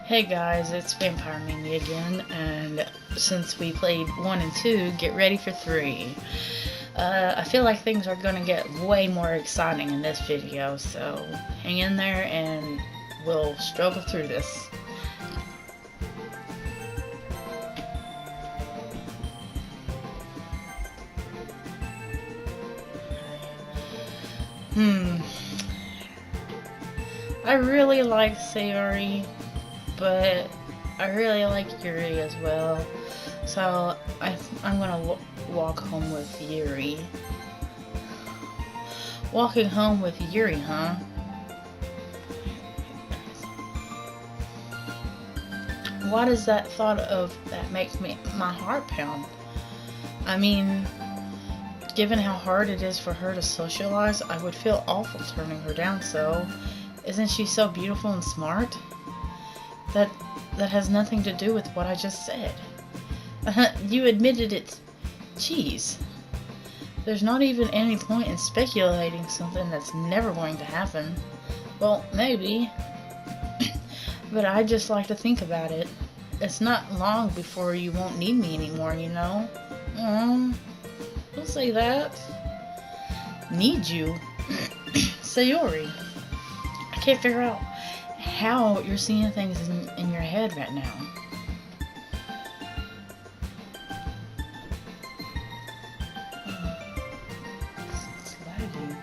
Hey guys, it's Vampire Mimi again, and since we played 1 and 2, get ready for 3. I feel like things are gonna get way more exciting in this video, so hang in there and we'll struggle through this. I really like Sayori, but I really like Yuri as well. So I'm gonna walk home with Yuri. Walking home with Yuri, huh? Why does that thought of that make my heart pound? I mean, given how hard it is for her to socialize, I would feel awful turning her down. So, isn't she so beautiful and smart? That has nothing to do with what I just said. You admitted it's cheese. There's not even any point in speculating something that's never going to happen. Well, maybe. But I just like to think about it. It's not long before you won't need me anymore, you know? Don't say that. Need you? Sayori. I can't figure out how you're seeing things in your head right now. It's laggy.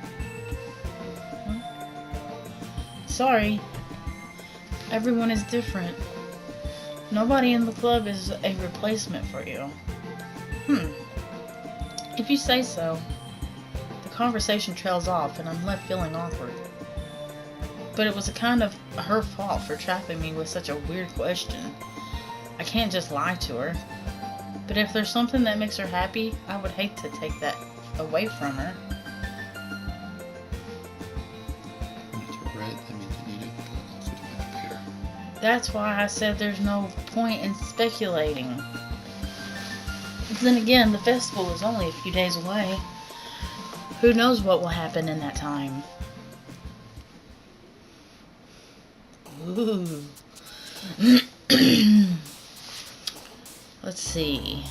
Sorry. Everyone is different. Nobody in the club is a replacement for you. If you say so. The conversation trails off and I'm left feeling awkward. But it was a kind of her fault for trapping me with such a weird question. I can't just lie to her. But if there's something that makes her happy, I would hate to take that away from her. That's why I said there's no point in speculating. Then again, the festival is only a few days away. Who knows what will happen in that time? Ooh. Let's see.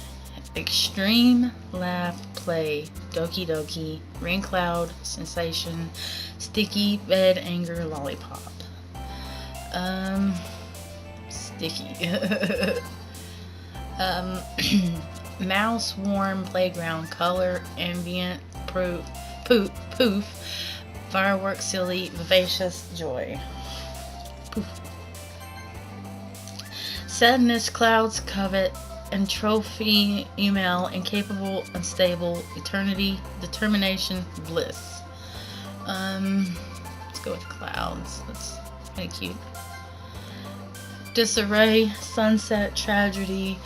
Extreme Laugh Play, Doki Doki, Rain Cloud, Sensation, Sticky Bed Anger Lollipop. Sticky. Mouse Warm Playground, Color, Ambient, Poof, Fireworks, Silly, Vivacious, Joy. Poof. Sadness, Clouds, Covet, and Trophy, Email, Incapable, Unstable, Eternity, Determination, Bliss. Let's go with Clouds. That's kind of cute. Disarray, Sunset, Tragedy,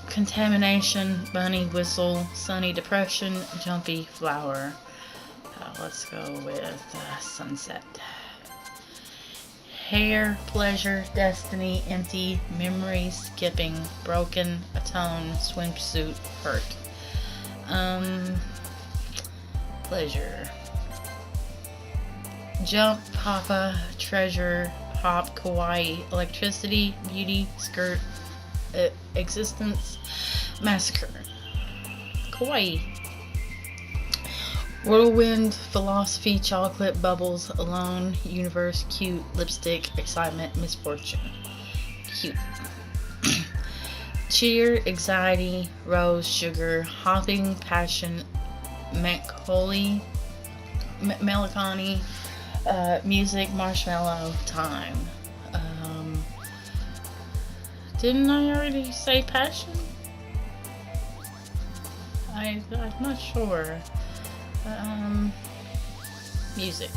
Contamination, Bunny, Whistle, Sunny, Depression, Jumpy, Flower. Let's go with Sunset. Hair, Pleasure, Destiny, Empty, Memory, Skipping, Broken, Atone, Swimsuit, Hurt. Pleasure. Jump, Papa, Treasure, Hop, Kawaii, Electricity, Beauty, Skirt, Existence, Massacre. Kawaii. Whirlwind, Philosophy, Chocolate, Bubbles, Alone, Universe, Cute, Lipstick, Excitement, Misfortune. Cute. Cheer, Anxiety, Rose, Sugar, Hopping, Passion, Melancholy, Music, Marshmallow, Time. Didn't I already say Passion? I'm not sure. Music.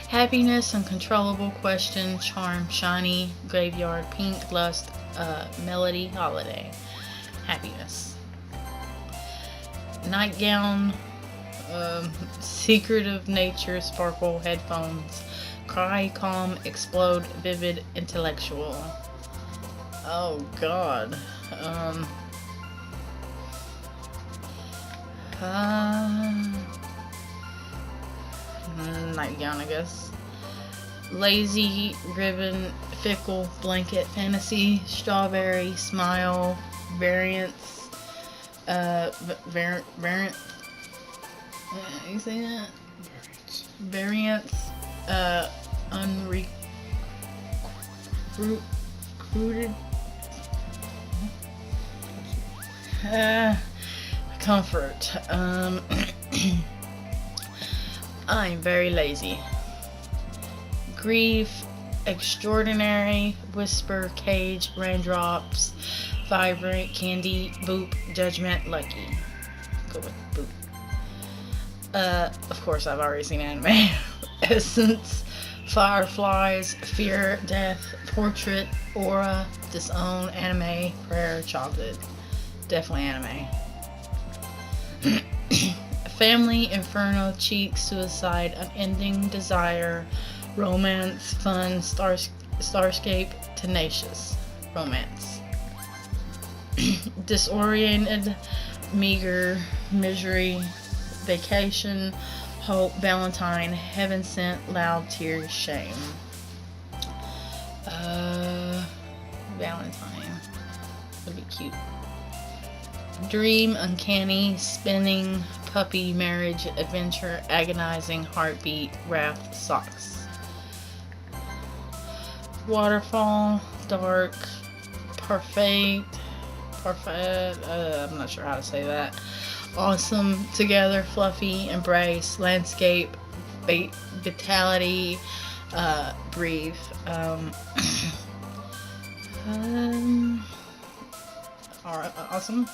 Happiness, Uncontrollable, Question, Charm, Shiny, Graveyard, Pink, Lust, Melody, Holiday. Happiness. Nightgown, Secret of Nature, Sparkle, Headphones, Cry, Calm, Explode, Vivid, Intellectual. Oh god. Nightgown, I guess. Lazy, ribbon, fickle, blanket, fantasy, strawberry, smile, variance, variant, you say that? Variance, unrecruited, comfort, I'm very lazy. Grief, extraordinary, whisper, cage, raindrops, vibrant, candy, boop, judgment, lucky. Go with boop. Of course, I've already seen anime. Essence, fireflies, fear, death, portrait, aura, disown, anime, prayer, childhood. Definitely anime. Family, inferno, cheek, suicide, unending desire, romance, fun, starscape, tenacious, romance. Disoriented, meager, misery, vacation, hope, valentine, heaven sent, loud, tears, shame. Valentine would be cute. Dream, uncanny, spinning, puppy, marriage, adventure, agonizing, heartbeat, wrath, socks. Waterfall, dark, parfait, I'm not sure how to say that. Awesome, together, fluffy, embrace, landscape, vitality, breathe. Awesome.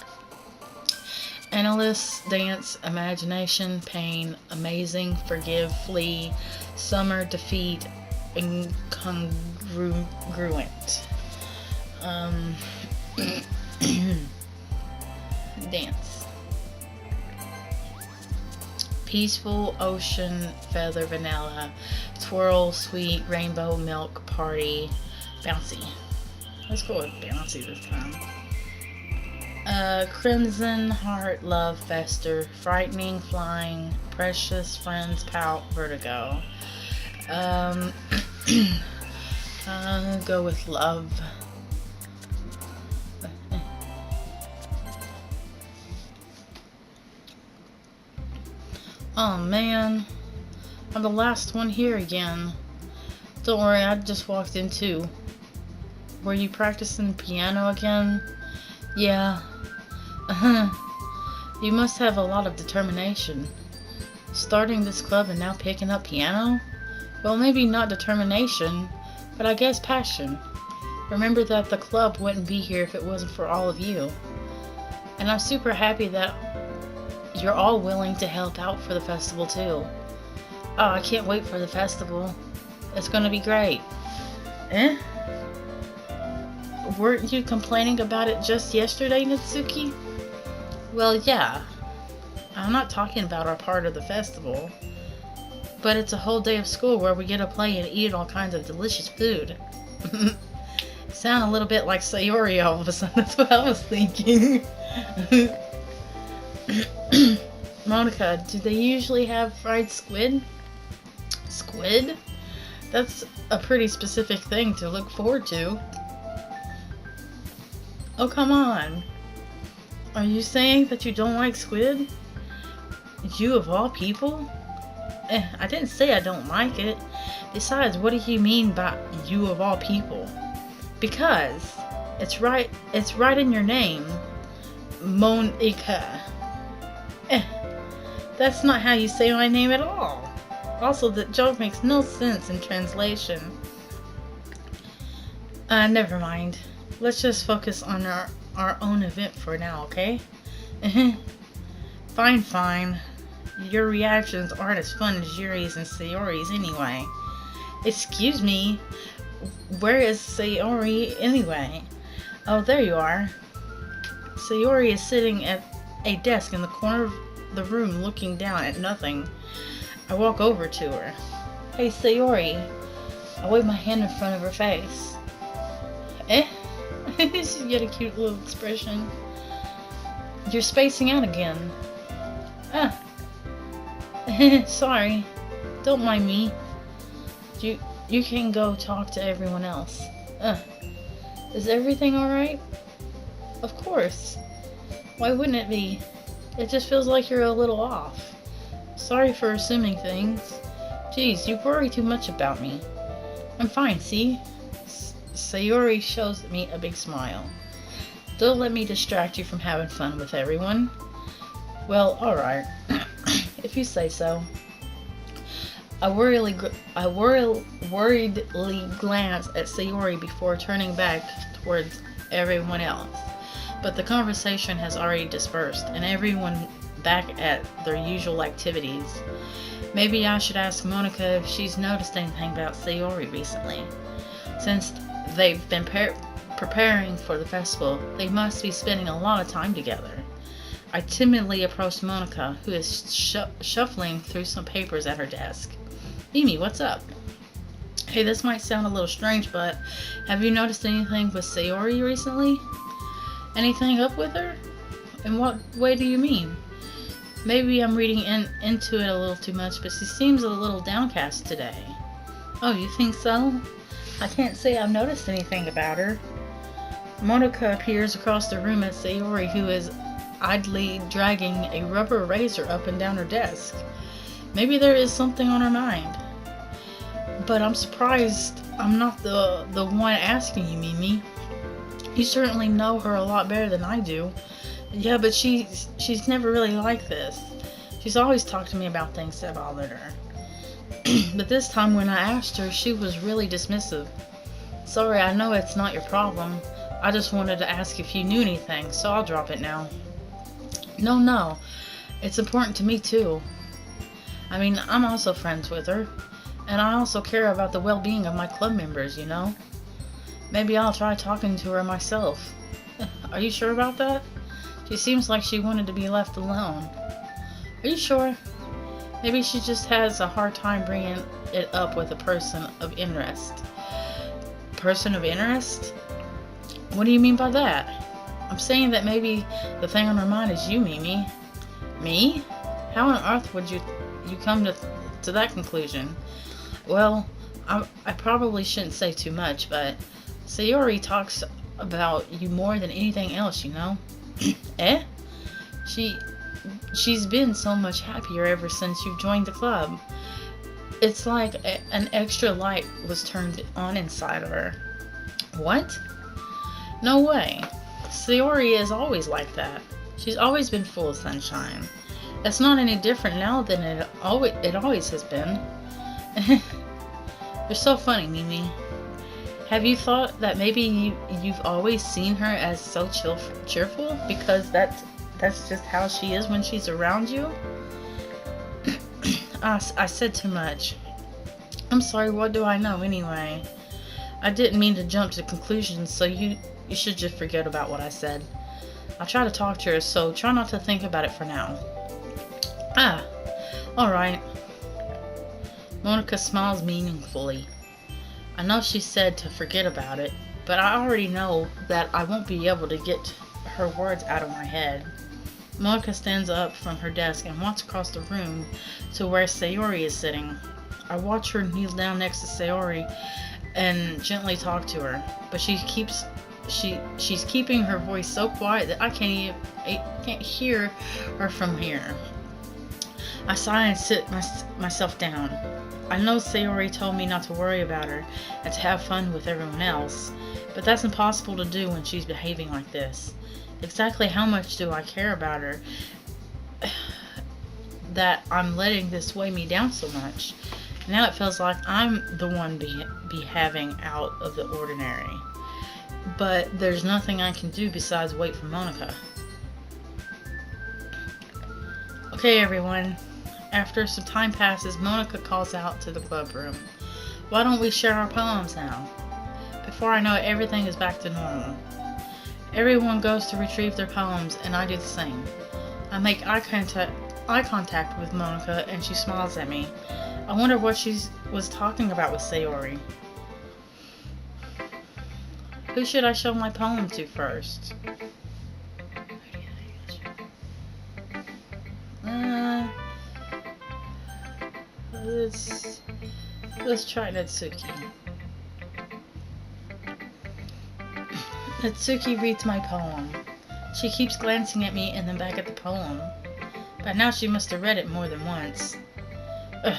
Analyst, dance, imagination, pain, amazing, forgive, flee, summer, defeat, incongruent. Dance. Peaceful, ocean, feather, vanilla, twirl, sweet, rainbow, milk, party, bouncy. Let's go with bouncy this time. Crimson, heart, love, fester, frightening, flying, precious, friends, pout, vertigo. Go with love. Oh man, I'm the last one here again. Don't worry, I just walked in too. Were you practicing piano again? Yeah. You must have a lot of determination. Starting this club and now picking up piano? Well, maybe not determination, but I guess passion. Remember that the club wouldn't be here if it wasn't for all of you. And I'm super happy that you're all willing to help out for the festival too. Oh, I can't wait for the festival. It's gonna be great. Eh? Weren't you complaining about it just yesterday, Natsuki? Well, yeah. I'm not talking about our part of the festival. But it's a whole day of school where we get to play and eat all kinds of delicious food. Sound a little bit like Sayori all of a sudden. That's what I was thinking. Monica, do they usually have fried squid? Squid? That's a pretty specific thing to look forward to. Oh, come on. Are you saying that you don't like squid? You of all people? I didn't say I don't like it. Besides, what do you mean by you of all people? Because it's right in your name. Monica. That's not how you say my name at all. Also, the joke makes no sense in translation. Never mind. Let's just focus on our own event for now, okay? Fine. Your reactions aren't as fun as Yuri's and Sayori's anyway. Excuse me, where is Sayori anyway? Oh, there you are. Sayori is sitting at a desk in the corner of the room looking down at nothing. I walk over to her. Hey, Sayori. I wave my hand in front of her face. She's got a cute little expression. You're spacing out again. Sorry. Don't mind me. You can go talk to everyone else. Uh, is everything alright? Of course. Why wouldn't it be? It just feels like you're a little off. Sorry for assuming things. Geez, you worry too much about me. I'm fine, see? Sayori shows me a big smile. Don't let me distract you from having fun with everyone. Well, alright. If you say so. I worriedly glanced at Sayori before turning back towards everyone else. But the conversation has already dispersed, and everyone back at their usual activities. Maybe I should ask Monica if she's noticed anything about Sayori recently. Since they've been preparing for the festival, they must be spending a lot of time together. I timidly approached Monica, who is shuffling through some papers at her desk. Mimi, what's up? Hey, this might sound a little strange, but have you noticed anything with Sayori recently? Anything up with her? In what way do you mean? Maybe I'm reading into it a little too much, but she seems a little downcast today. Oh, you think so? I can't say I've noticed anything about her. Monica appears across the room at Sayori, who is idly dragging a rubber razor up and down her desk. Maybe there is something on her mind. But I'm surprised I'm not the one asking you, Mimi. You certainly know her a lot better than I do. Yeah, but she's never really like this. She's always talked to me about things that bothered her. But this time when I asked her, she was really dismissive. Sorry, I know it's not your problem. I just wanted to ask if you knew anything, so I'll drop it now. No. It's important to me too. I mean, I'm also friends with her. And I also care about the well-being of my club members, you know? Maybe I'll try talking to her myself. Are you sure about that? She seems like she wanted to be left alone. Are you sure? Maybe she just has a hard time bringing it up with a person of interest. Person of interest? What do you mean by that? I'm saying that maybe the thing on her mind is you, Mimi. Me? How on earth would you come to that conclusion? Well, I probably shouldn't say too much, but Sayori talks about you more than anything else, you know? Eh? She's been so much happier ever since you joined the club. It's like an extra light was turned on inside of her. What? No way. Sayori is always like that. She's always been full of sunshine. It's not any different now than it always has been. You're so funny, Mimi. Have you thought that maybe you've always seen her as so cheerful because that's just how she is when she's around you? I said too much. I'm sorry, what do I know anyway? I didn't mean to jump to conclusions, so you should just forget about what I said. I'll try to talk to her, so try not to think about it for now. Alright. Monica smiles meaningfully. I know she said to forget about it, but I already know that I won't be able to get her words out of my head. Monica stands up from her desk and walks across the room to where Sayori is sitting. I watch her kneel down next to Sayori and gently talk to her, but she's keeping her voice so quiet that I can't hear her from here. I sigh and sit myself down. I know Sayori told me not to worry about her and to have fun with everyone else, but that's impossible to do when she's behaving like this. Exactly how much do I care about her that I'm letting this weigh me down so much? Now it feels like I'm the one behaving out of the ordinary. But there's nothing I can do besides wait for Monica. Okay, everyone. After some time passes, Monica calls out to the club room. Why don't we share our poems now? Before I know it, everything is back to normal. Everyone goes to retrieve their poems, and I do the same. I make eye contact with Monica, and she smiles at me. I wonder what she was talking about with Sayori. Who should I show my poem to first? Let's try Natsuki. Natsuki reads my poem. She keeps glancing at me and then back at the poem. By now she must have read it more than once. Ugh.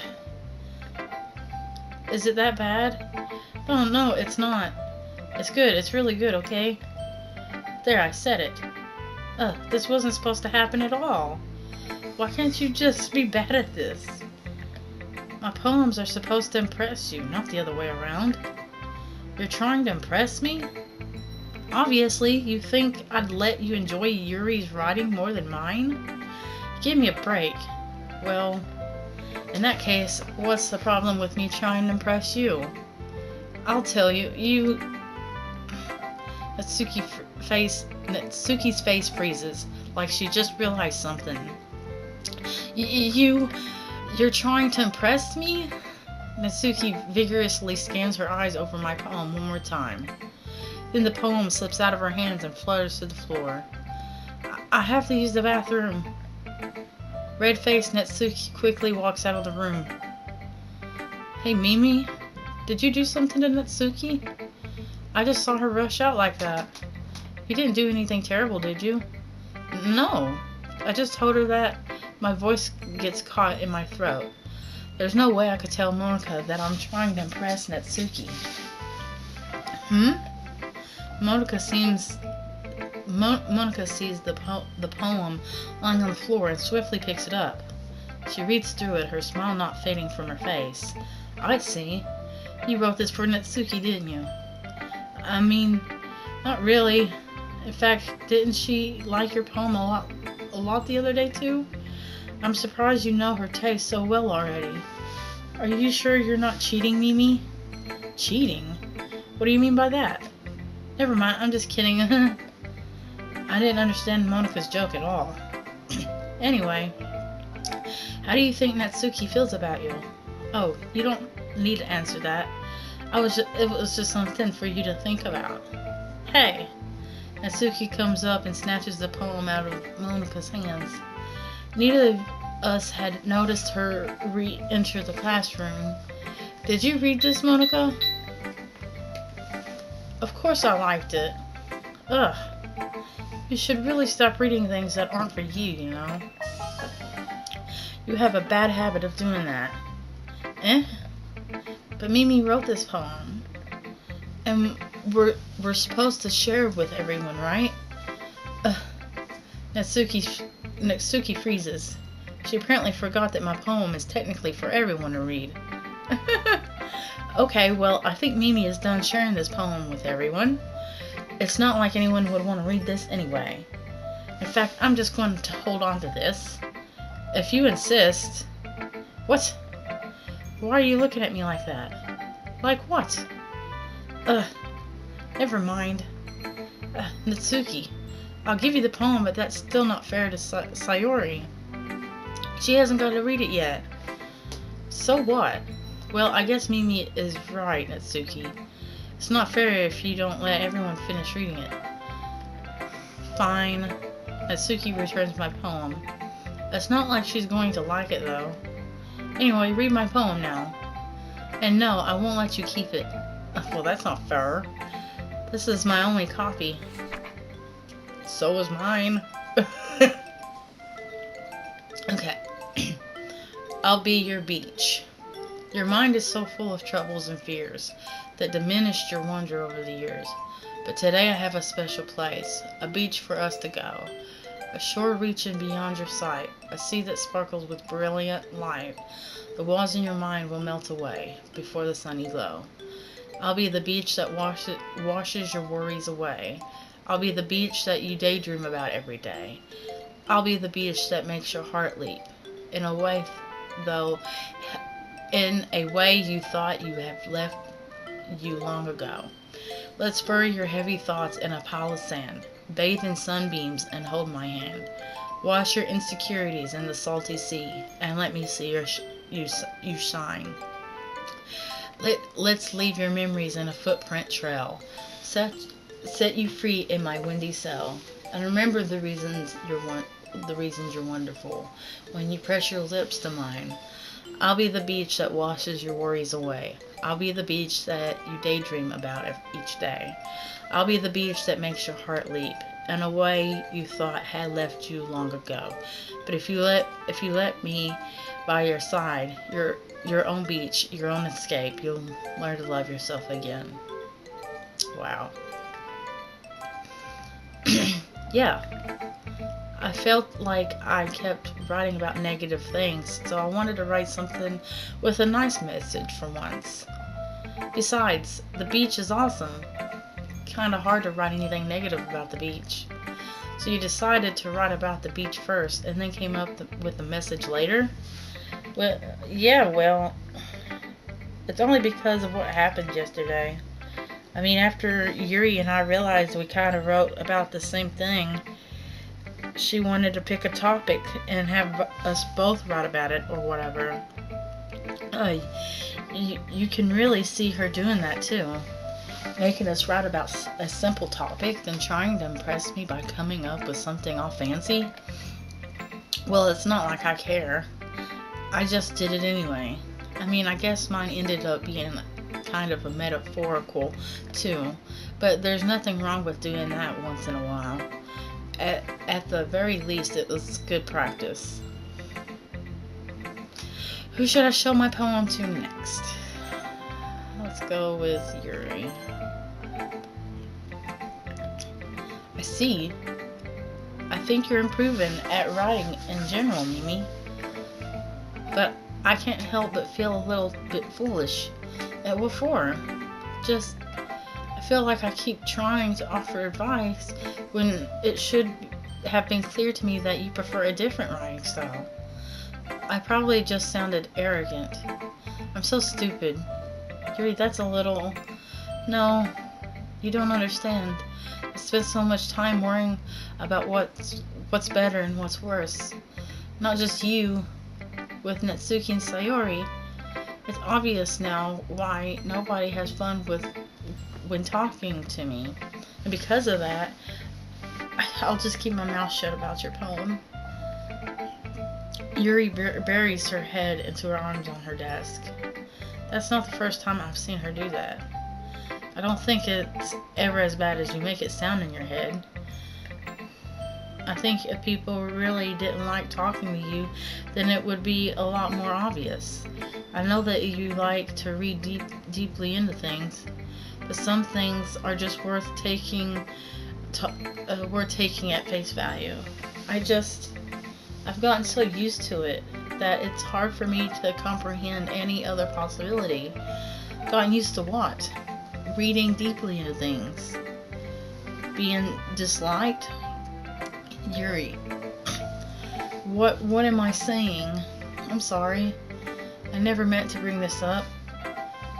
Is it that bad? Oh no, it's not. It's good, it's really good, okay? There, I said it. Ugh, this wasn't supposed to happen at all. Why can't you just be bad at this? My poems are supposed to impress you, not the other way around. You're trying to impress me? Obviously, you think I'd let you enjoy Yuri's writing more than mine? Give me a break. Well, in that case, what's the problem with me trying to impress you? I'll tell you, Natsuki's face freezes, like she just realized something. You're trying to impress me? Natsuki vigorously scans her eyes over my poem one more time. Then the poem slips out of her hands and flutters to the floor. I have to use the bathroom. Red-faced Natsuki quickly walks out of the room. Hey, Mimi, did you do something to Natsuki? I just saw her rush out like that. You didn't do anything terrible, did you? No. I just told her that my voice gets caught in my throat. There's no way I could tell Monica that I'm trying to impress Natsuki. Monica sees the poem lying on the floor and swiftly picks it up. She reads through it, her smile not fading from her face. I see. You wrote this for Natsuki, didn't you? I mean, not really. In fact, didn't she like your poem a lot the other day too? I'm surprised you know her taste so well already. Are you sure you're not cheating, Mimi? Cheating? What do you mean by that? Never mind, I'm just kidding. I didn't understand Monica's joke at all. Anyway, how do you think Natsuki feels about you? Oh, you don't need to answer that. It was just something for you to think about. Hey! Natsuki comes up and snatches the poem out of Monica's hands. Neither of us had noticed her re-enter the classroom. Did you read this, Monica? Of course I liked it. Ugh. You should really stop reading things that aren't for you, you know? You have a bad habit of doing that. But Mimi wrote this poem. And we're supposed to share it with everyone, right? Natsuki freezes. She apparently forgot that my poem is technically for everyone to read. Okay, well, I think Mimi is done sharing this poem with everyone. It's not like anyone would want to read this anyway. In fact, I'm just going to hold on to this. If you insist. What? Why are you looking at me like that? Like what? Never mind. Natsuki, I'll give you the poem, but that's still not fair to Sayori. She hasn't got to read it yet. So what? Well, I guess Mimi is right, Natsuki. It's not fair if you don't let everyone finish reading it. Fine. Natsuki returns my poem. It's not like she's going to like it, though. Anyway, read my poem now. And no, I won't let you keep it. Well, that's not fair. This is my only copy. So is mine. Okay. I'll be your beach. Your mind is so full of troubles and fears that diminished your wonder over the years. But today I have a special place, a beach for us to go, a shore reaching beyond your sight, a sea that sparkles with brilliant light. The walls in your mind will melt away before the sunny glow. I'll be the beach that washes your worries away. I'll be the beach that you daydream about every day. I'll be the beach that makes your heart leap. In a way you thought you have left you long ago. Let's bury your heavy thoughts in a pile of sand. Bathe in sunbeams and hold my hand. Wash your insecurities in the salty sea and let me see you shine. Let's leave your memories in a footprint trail. Set you free in my windy cell. And remember the reasons you're wonderful. When you press your lips to mine, I'll be the beach that washes your worries away. I'll be the beach that you daydream about each day. I'll be the beach that makes your heart leap in a way you thought had left you long ago. But if you let me by your side, your own beach, your own escape, you'll learn to love yourself again. Wow. Yeah, I felt like I kept writing about negative things, so I wanted to write something with a nice message for once. Besides, the beach is awesome. Kinda hard to write anything negative about the beach. So you decided to write about the beach first and then came up with the message later? Well, yeah, well, it's only because of what happened yesterday. I mean, after Yuri and I realized we kind of wrote about the same thing, she wanted to pick a topic and have us both write about it or whatever. Uh, you can really see her doing that too. Making us write about a simple topic, then trying to impress me by coming up with something all fancy. Well, it's not like I care. I just did it anyway. I mean, I guess mine ended up being kind of a metaphorical too, but there's nothing wrong with doing that once in a while. At the very least, it was good practice. Who should I show my poem to next? Let's go with Yuri. I see. I think you're improving at writing in general, Mimi. But I can't help but feel a little bit foolish. What for? Just, I feel like I keep trying to offer advice when it should have been clear to me that you prefer a different writing style. I probably just sounded arrogant. I'm so stupid. Yuri, that's a little... No, you don't understand. I spent so much time worrying about what's better and what's worse. Not just you, with Natsuki and Sayori. It's obvious now why nobody has fun when talking to me. And because of that, I'll just keep my mouth shut about your poem. Yuri buries her head into her arms on her desk. That's not the first time I've seen her do that. I don't think it's ever as bad as you make it sound in your head. I think if people really didn't like talking to you, then it would be a lot more obvious. I know that you like to read deeply into things, but some things are just worth taking at face value. I've gotten so used to it that it's hard for me to comprehend any other possibility. Gotten used to what? Reading deeply into things. Being disliked? Yuri. What am I saying? I'm sorry. I never meant to bring this up.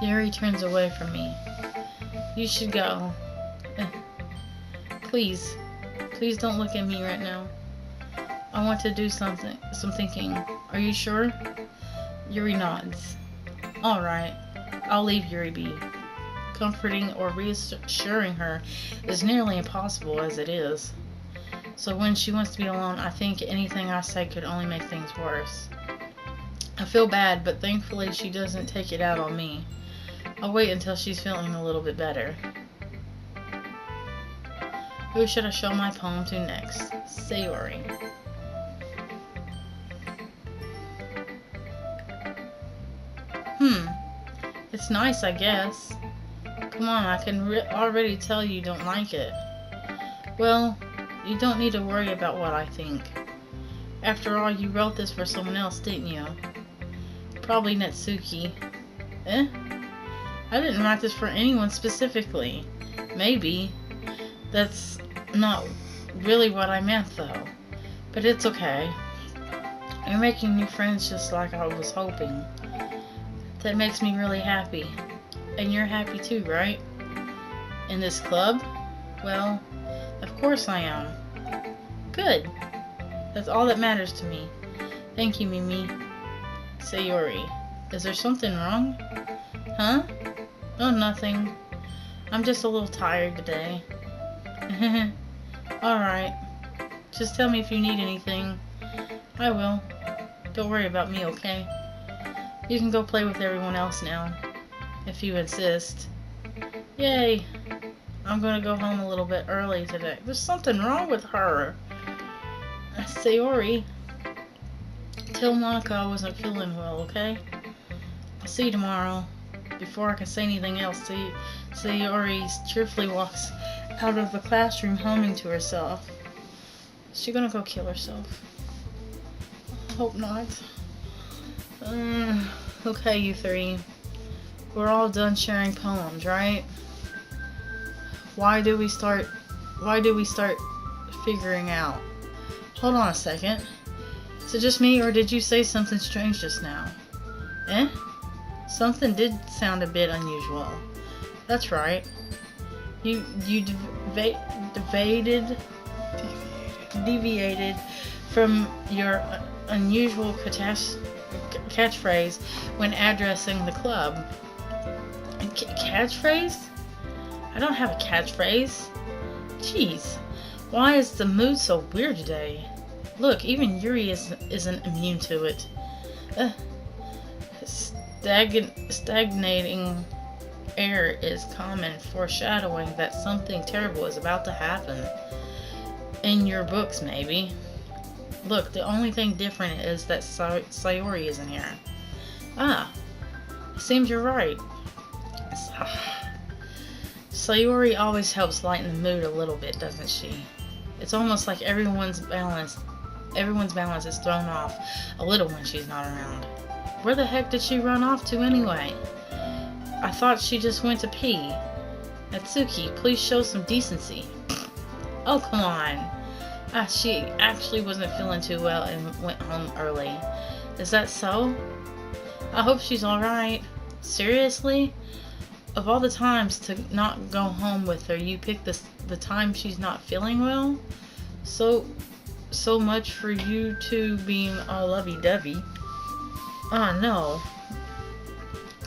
Yuri turns away from me. You should go. Please. Please don't look at me right now. I want to do some thinking. Are you sure? Yuri nods. Alright. I'll leave Yuri be. Comforting or reassuring her is nearly impossible as it is. So when she wants to be alone, I think anything I say could only make things worse. I feel bad, but thankfully she doesn't take it out on me. I'll wait until she's feeling a little bit better. Who should I show my poem to next? Sayori. It's nice, I guess. Come on, I can already tell you don't like it. Well, you don't need to worry about what I think. After all, you wrote this for someone else, didn't you? Probably Natsuki. I didn't write this for anyone specifically. Maybe. That's not really what I meant, though. But it's okay. You're making new friends just like I was hoping. That makes me really happy. And you're happy too, right? In this club? Well, of course I am. Good. That's all that matters to me. Thank you, Mimi. Sayori. Is there something wrong? Huh? Oh, nothing. I'm just a little tired today. Alright. Just tell me if you need anything. I will. Don't worry about me, okay? You can go play with everyone else now, if you insist. Yay! I'm gonna go home a little bit early today. There's something wrong with her. Sayori, tell Monica I wasn't feeling well, okay? I'll see you tomorrow. Before I can say anything else, Sayori cheerfully walks out of the classroom humming to herself. Is she gonna go kill herself? I hope not. Okay, you three. We're all done sharing poems, right? Why do we start figuring out? Hold on a second. Is it just me, or did you say something strange just now? Eh? Something did sound a bit unusual. That's right. You deviated from your unusual catchphrase when addressing the club. Catchphrase? I don't have a catchphrase. Jeez, why is the mood so weird today? Look, even Yuri isn't immune to it. Stagnating air is common, foreshadowing that something terrible is about to happen. In your books, maybe. Look, the only thing different is that Sayori isn't here. Ah, seems you're right. Sayori always helps lighten the mood a little bit, doesn't she? It's almost like everyone's balance is thrown off a little when she's not around. Where the heck did she run off to anyway? I thought she just went to pee. Natsuki, please show some decency. Oh, come on. She actually wasn't feeling too well and went home early. Is that so? I hope she's alright. Seriously? Of all the times to not go home with her, you picked the time she's not feeling well? So much for you two being all lovey-dovey. Ah, no.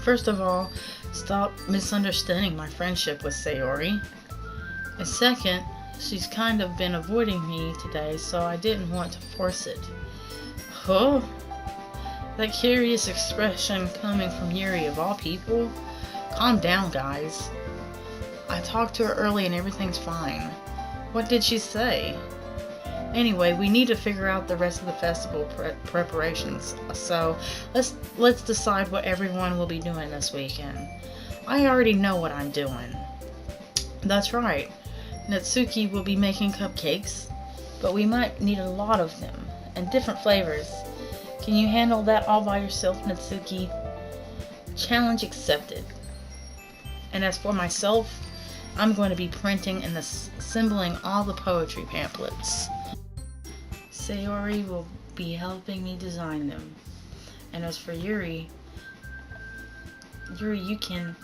First of all, stop misunderstanding my friendship with Sayori. And second, she's kind of been avoiding me today, so I didn't want to force it. Oh, that curious expression coming from Yuri of all people? Calm down, guys. I talked to her early and everything's fine. What did she say? Anyway, we need to figure out the rest of the festival preparations, so let's decide what everyone will be doing this weekend. I already know what I'm doing. That's right. Natsuki will be making cupcakes, but we might need a lot of them, and different flavors. Can you handle that all by yourself, Natsuki? Challenge accepted. And as for myself, I'm going to be printing and assembling all the poetry pamphlets. Sayori will be helping me design them. And as for Yuri, you can,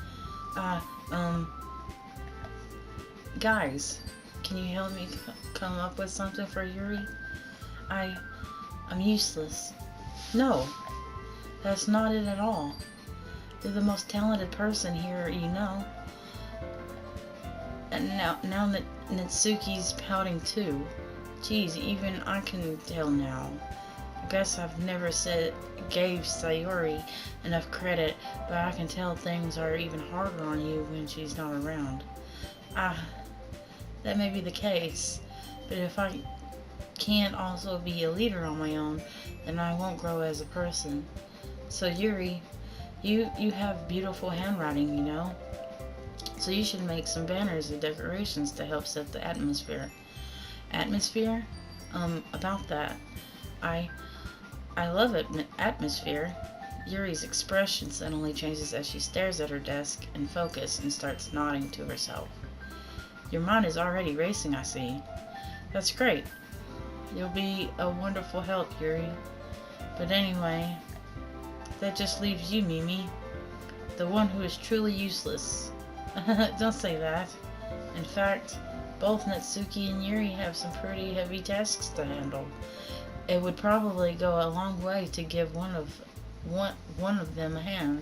guys, can you help me come up with something for Yuri? I'm useless. No, that's not it at all. You're the most talented person here, you know. And now that Natsuki's pouting too. Geez, even I can tell now. I guess I've never gave Sayori enough credit, but I can tell things are even harder on you when she's not around. That may be the case, but if I can't also be a leader on my own, then I won't grow as a person. So Yuri, you have beautiful handwriting, you know. So you should make some banners and decorations to help set the atmosphere. Atmosphere? About that. I love it. Atmosphere. Yuri's expression suddenly changes as she stares at her desk in focus and starts nodding to herself. Your mind is already racing, I see. That's great. You'll be a wonderful help, Yuri. But anyway, that just leaves you, Mimi. The one who is truly useless. Don't say that. In fact, both Natsuki and Yuri have some pretty heavy tasks to handle. It would probably go a long way to give one of them a hand.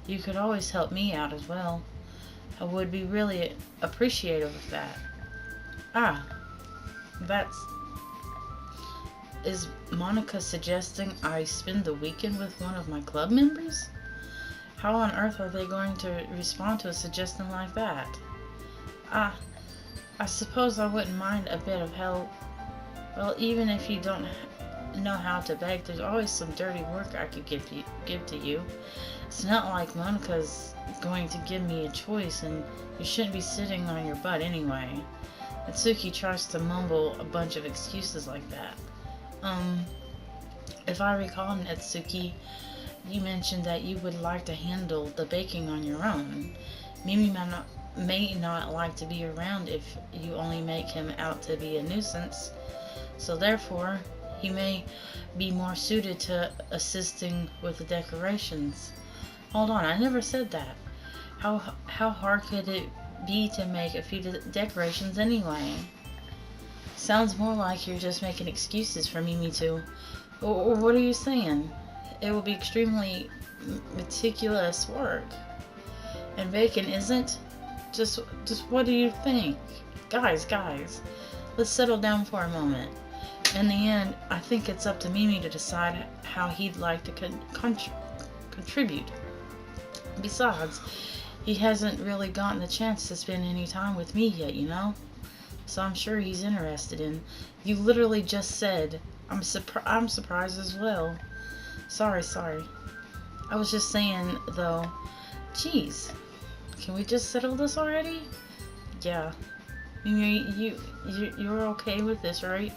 You could always help me out as well. I would be really appreciative of that. Is Monica suggesting I spend the weekend with one of my club members? How on earth are they going to respond to a suggestion like that? Ah, I suppose I wouldn't mind a bit of help. Well, even if you don't know how to bake, there's always some dirty work I could give to you. It's not like Monica's going to give me a choice, and you shouldn't be sitting on your butt anyway. Natsuki tries to mumble a bunch of excuses like that. If I recall, Natsuki, you mentioned that you would like to handle the baking on your own. Mimi may not like to be around if you only make him out to be a nuisance, so therefore he may be more suited to assisting with the decorations. Hold on, I never said that. How hard could it be to make a few decorations anyway? Sounds more like you're just making excuses for Mimi to. Or what are you saying? It will be extremely meticulous work. And bacon isn't? Just what do you think? Guys, let's settle down for a moment. In the end, I think it's up to Mimi to decide how he'd like to contribute. Besides, he hasn't really gotten the chance to spend any time with me yet, you know? So I'm sure he's interested in. You literally just said, I'm surprised as well. Sorry. I was just saying, though, geez, can we just settle this already? Yeah. You're okay with this, right?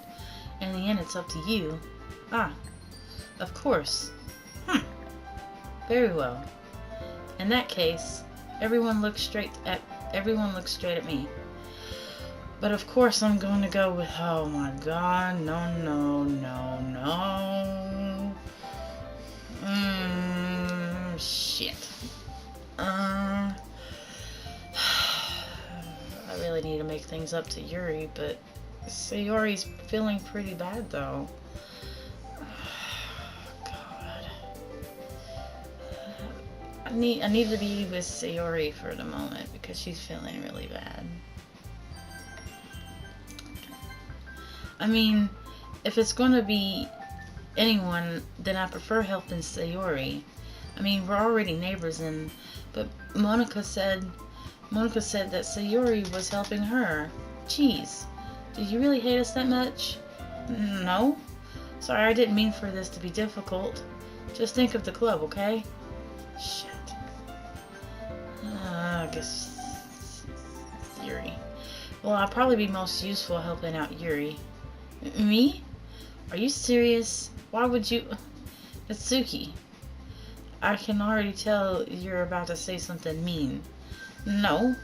In the end, it's up to you. Ah, of course. Very well. In that case, everyone looks straight at me. But of course, I'm going to go with, oh my god, no. Shit. I really need to make things up to Yuri, but Sayori's feeling pretty bad though. God. I need to be with Sayori for the moment because she's feeling really bad. I mean, if it's gonna be anyone, then I prefer helping Sayori. I mean, we're already neighbors, but Monica said that Sayori was helping her. Jeez, did you really hate us that much? No? Sorry, I didn't mean for this to be difficult. Just think of the club, okay? Shit. I guess Yuri. Well, I'll probably be most useful helping out Yuri. Me? Are you serious? Why would you... Natsuki, I can already tell you're about to say something mean. No,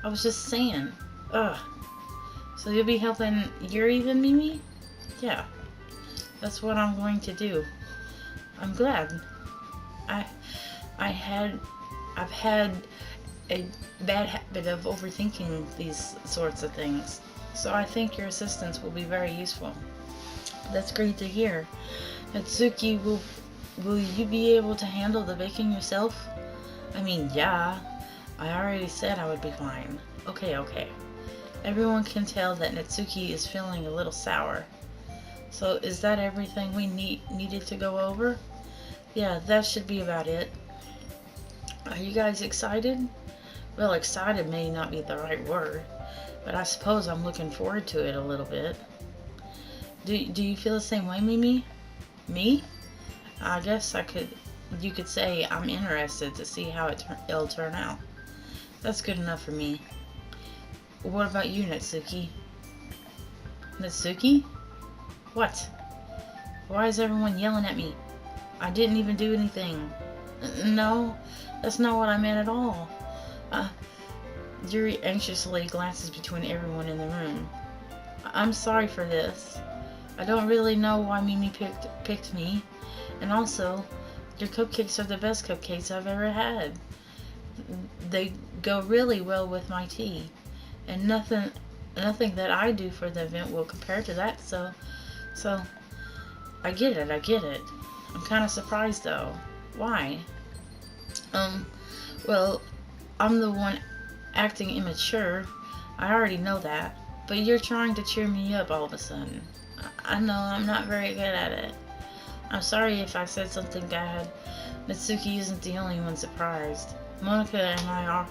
I was just saying. Ugh. So you'll be helping Yuri then, Mimi? Yeah, that's what I'm going to do. I'm glad. I've had a bad habit of overthinking these sorts of things, so I think your assistance will be very useful. That's great to hear. Natsuki, will you be able to handle the baking yourself? I mean, yeah. I already said I would be fine. Okay. Everyone can tell that Natsuki is feeling a little sour. So is that everything we needed to go over? Yeah, that should be about it. Are you guys excited? Well, excited may not be the right word, but I suppose I'm looking forward to it a little bit. Do you feel the same way, Mimi? Me? I guess you could say I'm interested to see how it'll turn out. That's good enough for me. What about you, Natsuki? Natsuki? What? Why is everyone yelling at me? I didn't even do anything. No, that's not what I meant at all. Yuri anxiously glances between everyone in the room. I'm sorry for this. I don't really know why Mimi picked me. And also, your cupcakes are the best cupcakes I've ever had. They go really well with my tea. And nothing that I do for the event will compare to that, so I get it. I'm kind of surprised though. Why? Well, I'm the one acting immature. I already know that. But you're trying to cheer me up all of a sudden. I know I'm not very good at it. I'm sorry if I said something bad. Mitsuki isn't the only one surprised. Monica and I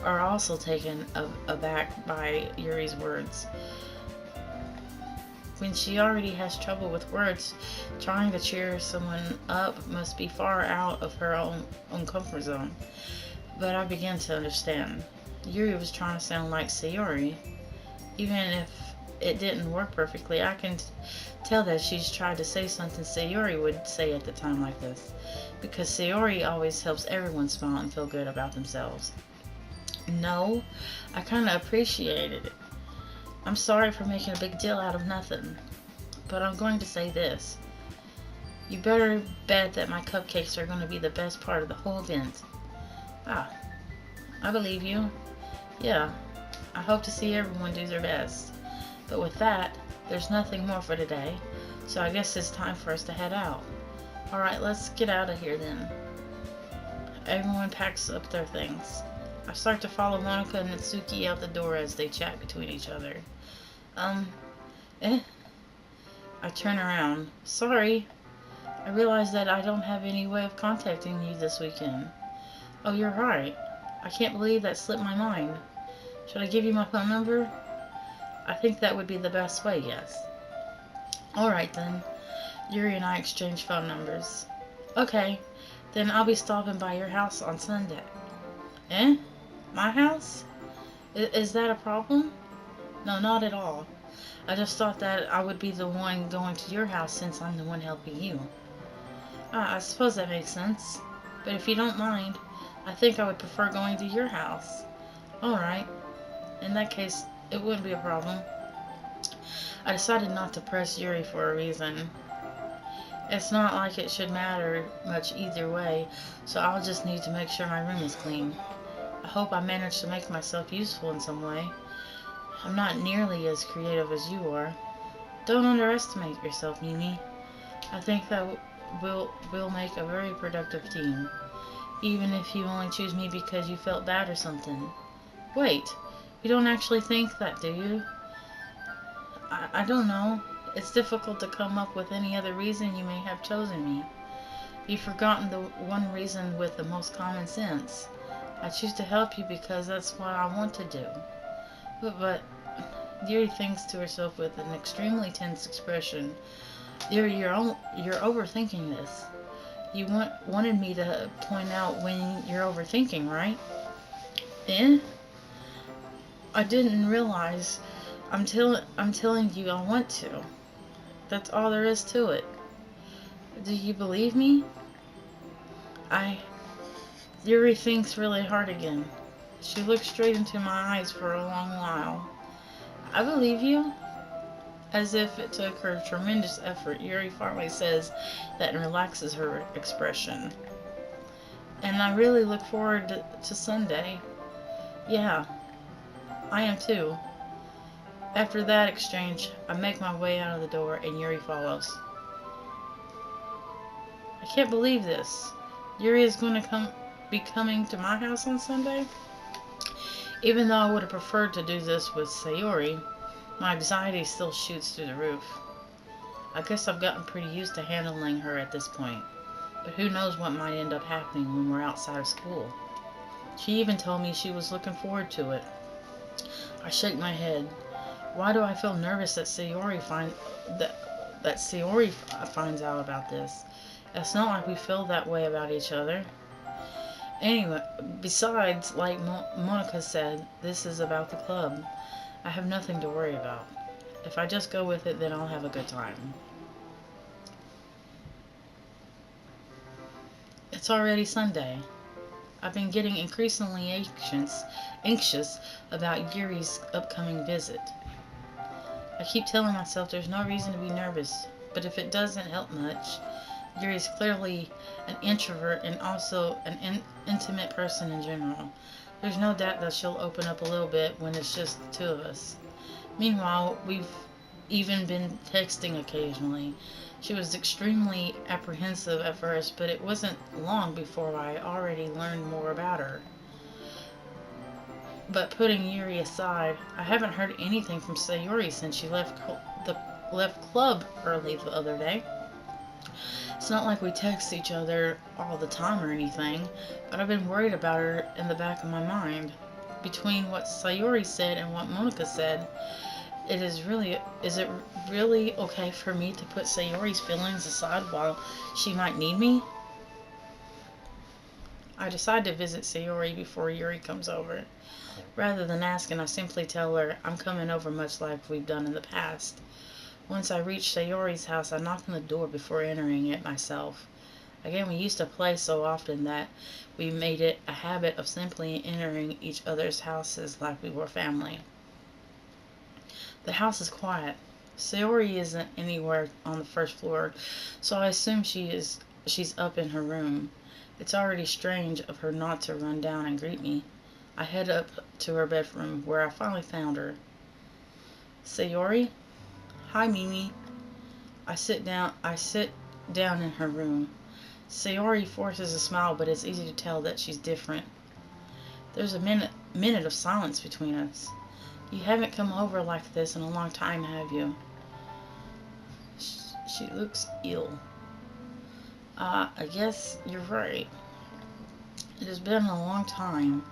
are also taken aback by Yuri's words. When she already has trouble with words, trying to cheer someone up must be far out of her own comfort zone. But I began to understand. Yuri was trying to sound like Sayori. Even if it didn't work perfectly, I can tell that she's tried to say something Sayori would say at the time like this. Because Sayori always helps everyone smile and feel good about themselves. No, I kind of appreciated it. I'm sorry for making a big deal out of nothing. But I'm going to say this. You better bet that my cupcakes are going to be the best part of the whole event. Ah, I believe you. Yeah, I hope to see everyone do their best. But with that, there's nothing more for today, so I guess it's time for us to head out. Alright, let's get out of here then. Everyone packs up their things. I start to follow Monica and Natsuki out the door as they chat between each other. Eh? I turn around. Sorry. I realize that I don't have any way of contacting you this weekend. Oh, you're right. I can't believe that slipped my mind. Should I give you my phone number? I think that would be the best way, yes. Alright then. Yuri and I exchange phone numbers. Okay, then I'll be stopping by your house on Sunday. Eh? My house? Is that a problem? No, not at all. I just thought that I would be the one going to your house since I'm the one helping you. I suppose that makes sense. But if you don't mind, I think I would prefer going to your house. Alright. In that case, it wouldn't be a problem. I decided not to press Yuri for a reason. It's not like it should matter much either way, so I'll just need to make sure my room is clean. I hope I managed to make myself useful in some way. I'm not nearly as creative as you are. Don't underestimate yourself, Mimi. I think that we'll make a very productive team. Even if you only choose me because you felt bad or something. Wait, you don't actually think that, do you? I don't know. It's difficult to come up with any other reason you may have chosen me. You've forgotten the one reason with the most common sense. I choose to help you because that's what I want to do. But Yuri thinks to herself with an extremely tense expression. Yuri, you're overthinking this. You wanted me to point out when you're overthinking, right? Eh? I didn't realize. I'm telling you I want to. That's all there is to it. Do you believe me? Yuri thinks really hard again. She looks straight into my eyes for a long while. I believe you. As if it took her tremendous effort, Yuri finally says that and relaxes her expression. And I really look forward to Sunday. Yeah, I am too. After that exchange, I make my way out of the door and Yuri follows. I can't believe this. Yuri is going to be coming to my house on Sunday? Even though I would have preferred to do this with Sayori, my anxiety still shoots through the roof. I guess I've gotten pretty used to handling her at this point, but who knows what might end up happening when we're outside of school. She even told me she was looking forward to it. I shake my head. Why do I feel nervous that Sayori finds out about this? It's not like we feel that way about each other. Anyway, besides, like Monica said, this is about the club. I have nothing to worry about. If I just go with it, then I'll have a good time. It's already Sunday. I've been getting increasingly anxious about Yuri's upcoming visit. I keep telling myself there's no reason to be nervous, but if it doesn't help much, Yuri's clearly an introvert and also an intimate person in general. There's no doubt that she'll open up a little bit when it's just the two of us. Meanwhile, we've even been texting occasionally. She was extremely apprehensive at first, but it wasn't long before I already learned more about her. But putting Yuri aside, I haven't heard anything from Sayori since she left the left club early the other day. It's not like we text each other all the time or anything, but I've been worried about her in the back of my mind. Between what Sayori said and what Monica said, is it really okay for me to put Sayori's feelings aside while she might need me? I decide to visit Sayori before Yuri comes over. Rather than asking, I simply tell her I'm coming over much like we've done in the past. Once I reach Sayori's house, I knock on the door before entering it myself. Again, we used to play so often that we made it a habit of simply entering each other's houses like we were family. The house is quiet. Sayori isn't anywhere on the first floor, so I assume she's up in her room. It's already strange of her not to run down and greet me. I head up to her bedroom, where I finally found her. Sayori? Hi, Mimi. I sit down in her room. Sayori forces a smile, but it's easy to tell that she's different. There's a minute of silence between us. You haven't come over like this in a long time, have you? She looks ill. I guess you're right. It has been a long time.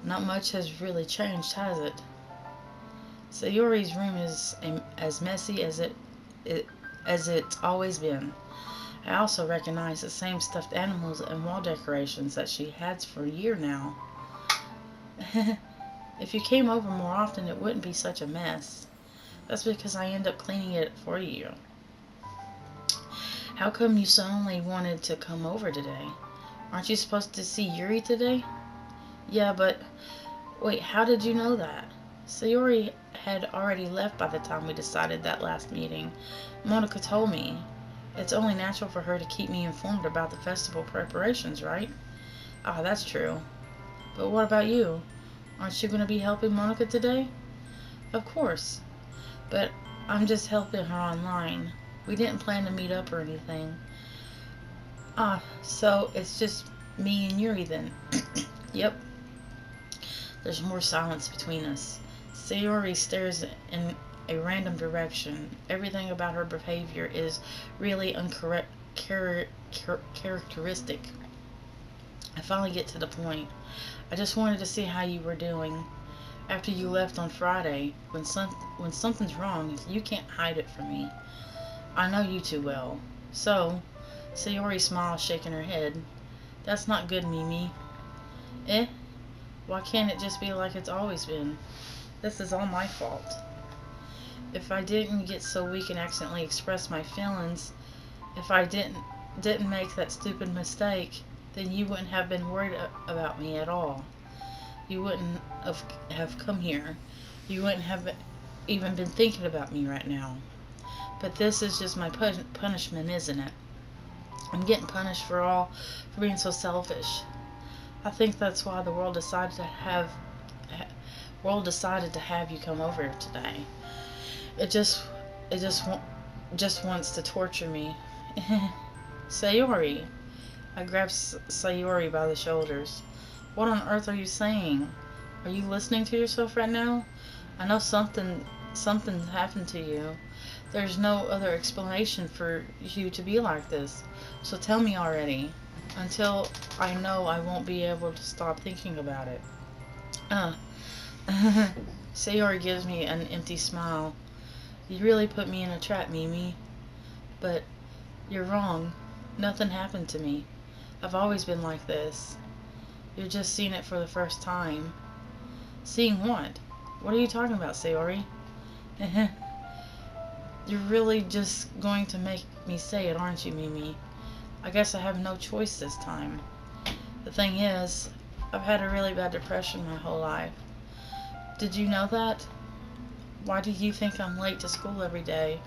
Not much has really changed, has it? Sayori's room is as messy as it's always been. I also recognize the same stuffed animals and wall decorations that she has for a year now. If you came over more often, it wouldn't be such a mess. That's because I end up cleaning it for you. How come you suddenly wanted to come over today? Aren't you supposed to see Yuri today? Yeah, but wait, how did you know that? Sayori had already left by the time we decided that last meeting. Monica told me. It's only natural for her to keep me informed about the festival preparations, right? Ah, that's true. But what about you? Aren't you going to be helping Monica today? Of course. But I'm just helping her online. We didn't plan to meet up or anything. Ah, so it's just me and Yuri then. Yep. There's more silence between us. Sayori stares in a random direction. Everything about her behavior is really characteristic. I finally get to the point. I just wanted to see how you were doing. After you left on Friday, when something's wrong, you can't hide it from me. I know you too well. So, Sayori smiles, shaking her head. That's not good, Mimi. Eh? Why can't it just be like it's always been? This is all my fault. If I didn't get so weak and accidentally express my feelings, if I didn't make that stupid mistake, then you wouldn't have been worried about me at all. You wouldn't have come here. You wouldn't have even been thinking about me right now. But this is just my punishment, isn't it? I'm getting punished for being so selfish. I think that's why the world decided to have you come over today. It just it just wants to torture me. Sayori. I grab Sayori by the shoulders. What on earth are you saying? Are you listening to yourself right now? I know something happened to you. There's no other explanation for you to be like this. So tell me already. Until I know, I won't be able to stop thinking about it. Uh. Sayori gives me an empty smile. You really put me in a trap, Mimi. But you're wrong. Nothing happened to me. I've always been like this. You're just seeing it for the first time. Seeing what? What are you talking about, Sayori? You're really just going to make me say it, aren't you, Mimi? I guess I have no choice this time. The thing is, I've had a really bad depression my whole life. Did you know that? Why do you think I'm late to school every day?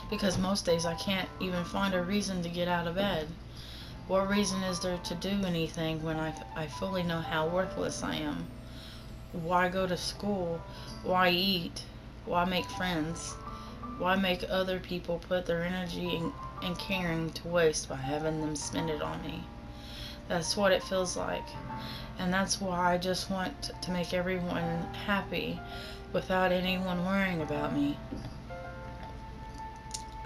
Because most days I can't even find a reason to get out of bed. What reason is there to do anything when I fully know how worthless I am? Why go to school? Why eat? Why make friends? Why make other people put their energy and caring to waste by having them spend it on me? That's what it feels like. And that's why I just want to make everyone happy without anyone worrying about me.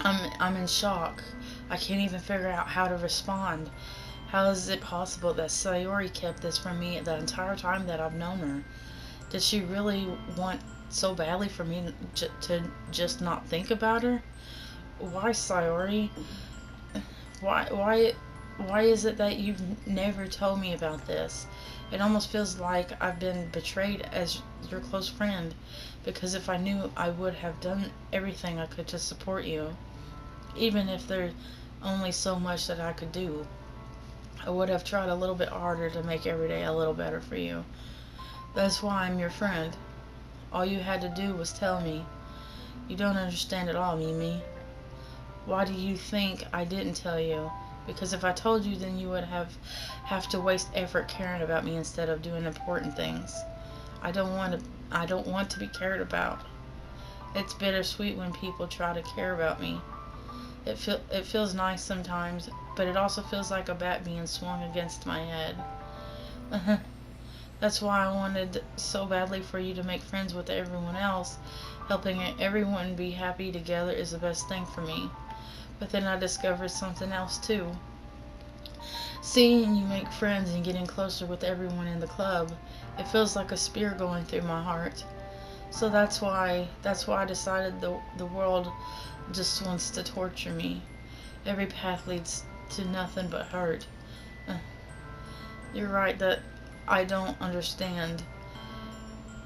I'm in shock. I can't even figure out how to respond. How is it possible that Sayori kept this from me the entire time that I've known her? Did she really want so badly for me to just not think about her? Why, Sayori? Why, why, why is it that you've never told me about this? It almost feels like I've been betrayed as your close friend, because if I knew, I would have done everything I could to support you, even if there's only so much that I could do. I would have tried a little bit harder to make every day a little better for you. That's why I'm your friend. All you had to do was tell me. You don't understand at all, Mimi. Why do you think I didn't tell you? Because if I told you, then you would have to waste effort caring about me instead of doing important things. I don't want to. I don't want to be cared about. It's bittersweet when people try to care about me. It feels nice sometimes, but it also feels like a bat being swung against my head. That's why I wanted so badly for you to make friends with everyone else. Helping everyone be happy together is the best thing for me. But then I discovered something else too. Seeing you make friends and getting closer with everyone in the club, it feels like a spear going through my heart. So that's why I decided the world just wants to torture me. Every path leads to nothing but hurt. Uh, You're right that I don't understand.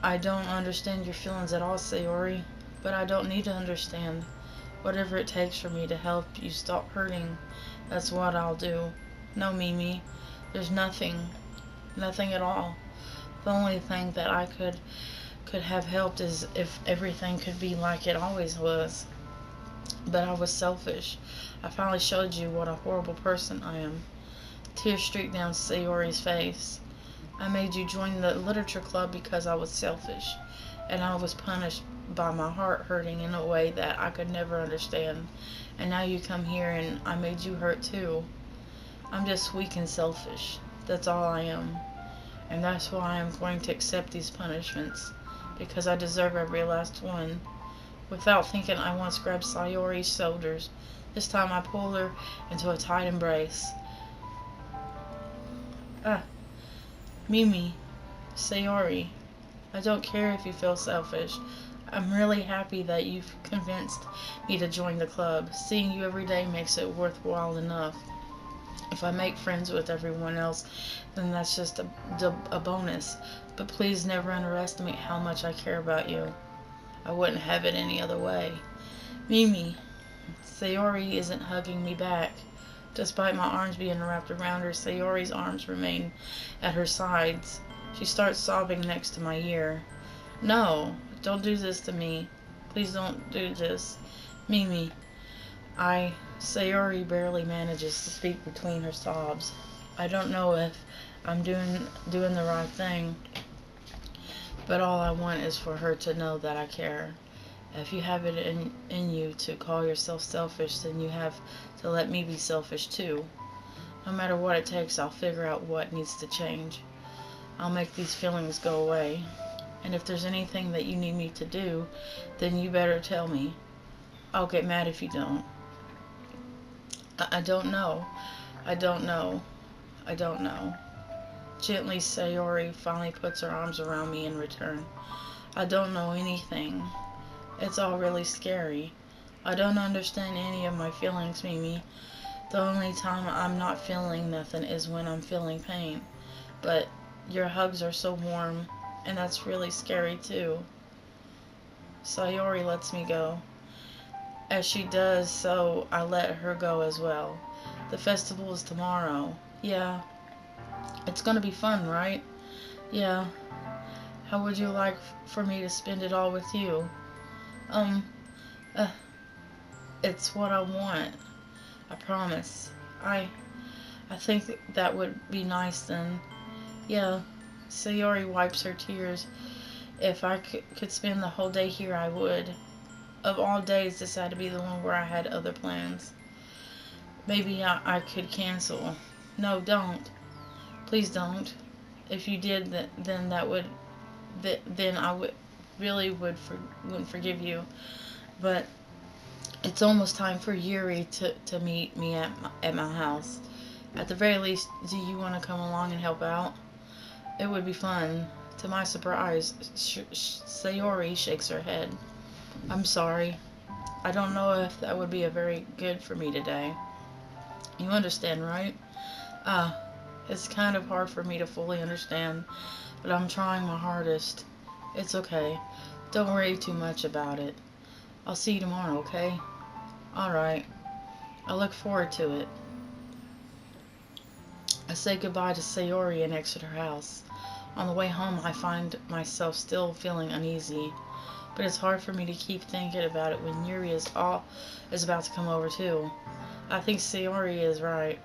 I don't understand your feelings at all, Sayori. But I don't need to understand. Whatever it takes for me to help you stop hurting, that's what I'll do. No, Mimi, there's nothing. Nothing at all. The only thing that I could have helped is if everything could be like it always was. But I was selfish. I finally showed you what a horrible person I am. Tears streaked down Sayori's face. I made you join the literature club because I was selfish, and I was punished by my heart hurting in a way that I could never understand. And now you come here and I made you hurt too. I'm just weak and selfish. That's all I am. And that's why I'm going to accept these punishments, because I deserve every last one. Without thinking, I once grabbed Sayori's shoulders. This time I pulled her into a tight embrace. Ah, Mimi, Sayori, I don't care if you feel selfish. I'm really happy that you've convinced me to join the club. Seeing you every day makes it worthwhile enough. If I make friends with everyone else, then that's just a bonus. But please never underestimate how much I care about you. I wouldn't have it any other way. Mimi, Sayori isn't hugging me back. Despite my arms being wrapped around her, Sayori's arms remain at her sides. She starts sobbing next to my ear. No, don't do this to me. Please don't do this. Mimi, Sayori barely manages to speak between her sobs. I don't know if I'm doing the right thing, but all I want is for her to know that I care. If you have it in you to call yourself selfish, then you have to let me be selfish too. No matter what it takes, I'll figure out what needs to change. I'll make these feelings go away. And if there's anything that you need me to do, then you better tell me. I'll get mad if you don't. I don't know. I don't know. I don't know. Gently, Sayori finally puts her arms around me in return. I don't know anything. It's all really scary. I don't understand any of my feelings, Mimi. The only time I'm not feeling nothing is when I'm feeling pain. But your hugs are so warm, and that's really scary too. Sayori lets me go. As she does so, I let her go as well. The festival is tomorrow. Yeah, it's gonna be fun, right? Yeah. How would you like for me to spend it all with you? Um, uh, it's what I want. I promise. I think that would be nice then. Yeah. Sayori wipes her tears. If I could spend the whole day here, I would. Of all days, this had to be the one where I had other plans. Maybe I could cancel. No, don't. Please don't. If you did, then that would, then I would really wouldn't forgive you. But It's almost time for Yuri to meet me at my house. At the very least, do you want to come along and help out? It would be fun. To my surprise, Sayori shakes her head. I'm sorry. I don't know if that would be a very good for me today. You understand, right? Ah, it's kind of hard for me to fully understand, but I'm trying my hardest. It's okay. Don't worry too much about it. I'll see you tomorrow, okay? Alright. I look forward to it. I say goodbye to Sayori and exit her house. On the way home, I find myself still feeling uneasy, but it's hard for me to keep thinking about it when Yuri is about to come over too. I think Sayori is right.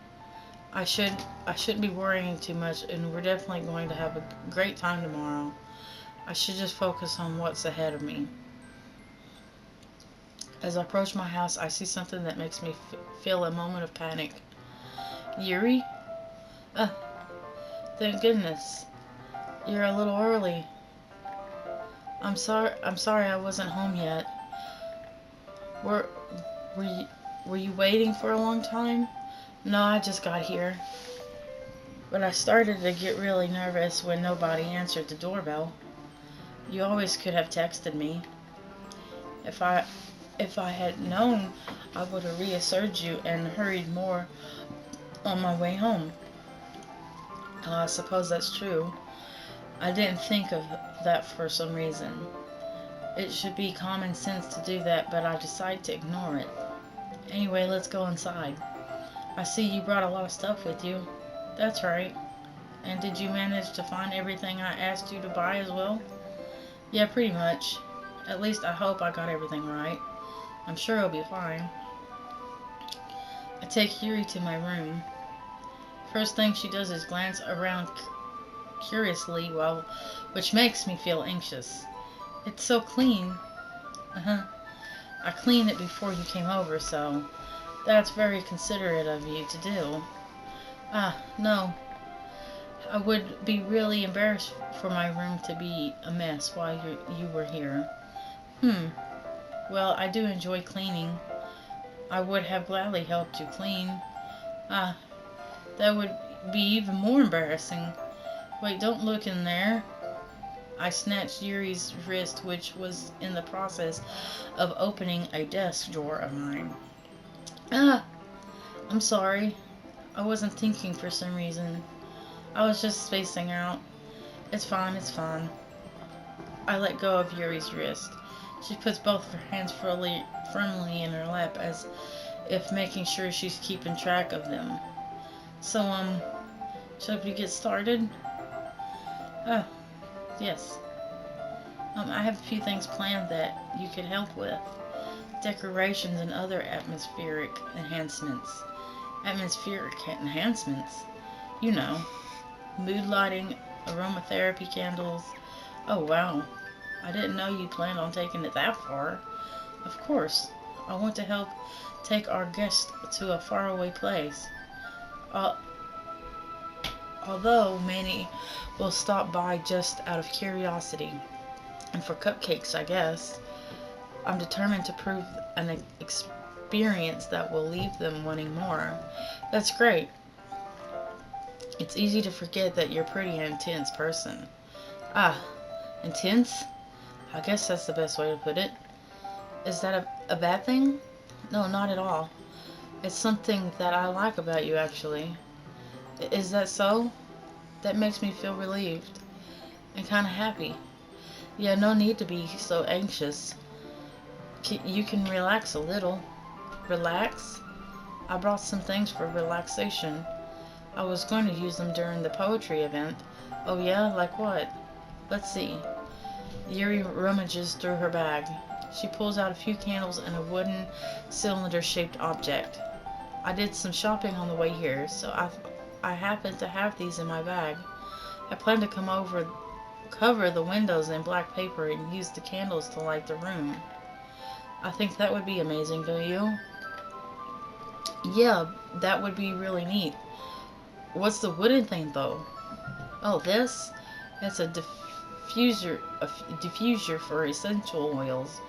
I should I shouldn't be worrying too much, and we're definitely going to have a great time tomorrow. I should just focus on what's ahead of me. As I approach my house, I see something that makes me feel a moment of panic. Yuri? Uh, thank goodness. You're a little early. I'm sorry I wasn't home yet. Were were you were you waiting for a long time? No, I just got here. But I started to get really nervous when nobody answered the doorbell. You always could have texted me. If I if I had known, I would have reassured you and hurried more on my way home. I suppose that's true. I didn't think of that for some reason. It should be common sense to do that, but I decided to ignore it. Anyway, let's go inside. I see you brought a lot of stuff with you. That's right. And did you manage to find everything I asked you to buy as well? Yeah, pretty much. At least I hope I got everything right. I'm sure it'll be fine. I take Yuri to my room. First thing she does is glance around curiously, which makes me feel anxious. It's so clean. Uh-huh. I cleaned it before you came over, so that's very considerate of you to do. No. I would be really embarrassed for my room to be a mess while you were here. Well, I do enjoy cleaning. I would have gladly helped you clean. Ah, that would be even more embarrassing. Wait, don't look in there. I snatched Yuri's wrist, which was in the process of opening a desk drawer of mine. Ah, I'm sorry. I wasn't thinking for some reason. I was just spacing out. It's fine, it's fine. I let go of Yuri's wrist. She puts both of her hands firmly in her lap as if making sure she's keeping track of them. So, should we get started? Oh, yes. I have a few things planned that you could help with. Decorations and other atmospheric enhancements. Atmospheric enhancements? You know, mood lighting, aromatherapy candles. Oh, wow. I didn't know you planned on taking it that far. Of course. I want to help take our guest to a faraway place. Uh, Although many will stop by just out of curiosity. And for cupcakes, I guess. I'm determined to prove an experience that will leave them wanting more. That's great. It's easy to forget that you're a pretty intense person. Ah, intense? I guess that's the best way to put it. Is that a bad thing? No, not at all. It's something that I like about you, actually. Is that so? That makes me feel relieved and kind of happy. Yeah, no need to be so anxious. You can relax a little. Relax? I brought some things for relaxation. I was going to use them during the poetry event. Oh yeah? Like what? Let's see. Yuri rummages through her bag. She pulls out a few candles and a wooden cylinder-shaped object. I did some shopping on the way here, so I happen to have these in my bag. I plan to cover the windows in black paper and use the candles to light the room. I think that would be amazing, don't you? Yeah, that would be really neat. What's the wooden thing, though? Oh, this? It's a diffuser for essential oils.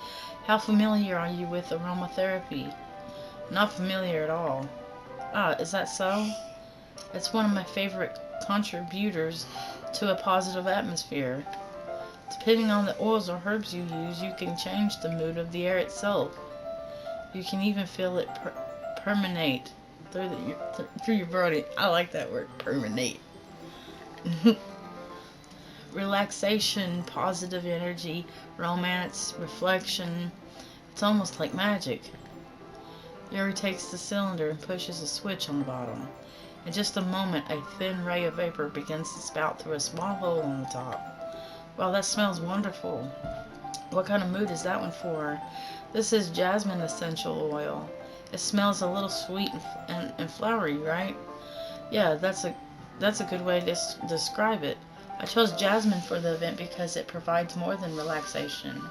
How familiar are you with aromatherapy? Not familiar at all. Ah, is that so? It's one of my favorite contributors to a positive atmosphere. Depending on the oils or herbs you use, you can change the mood of the air itself. You can even feel it permeate through your body. I like that word, permeate. Relaxation, positive energy, romance, reflection. It's almost like magic. Yuri takes the cylinder and pushes a switch on the bottom. In just a moment, a thin ray of vapor begins to spout through a small hole on the top. Wow, that smells wonderful. What kind of mood is that one for? This is jasmine essential oil. It smells a little sweet and flowery, right? Yeah, that's a good way to describe it. I chose jasmine for the event because it provides more than relaxation.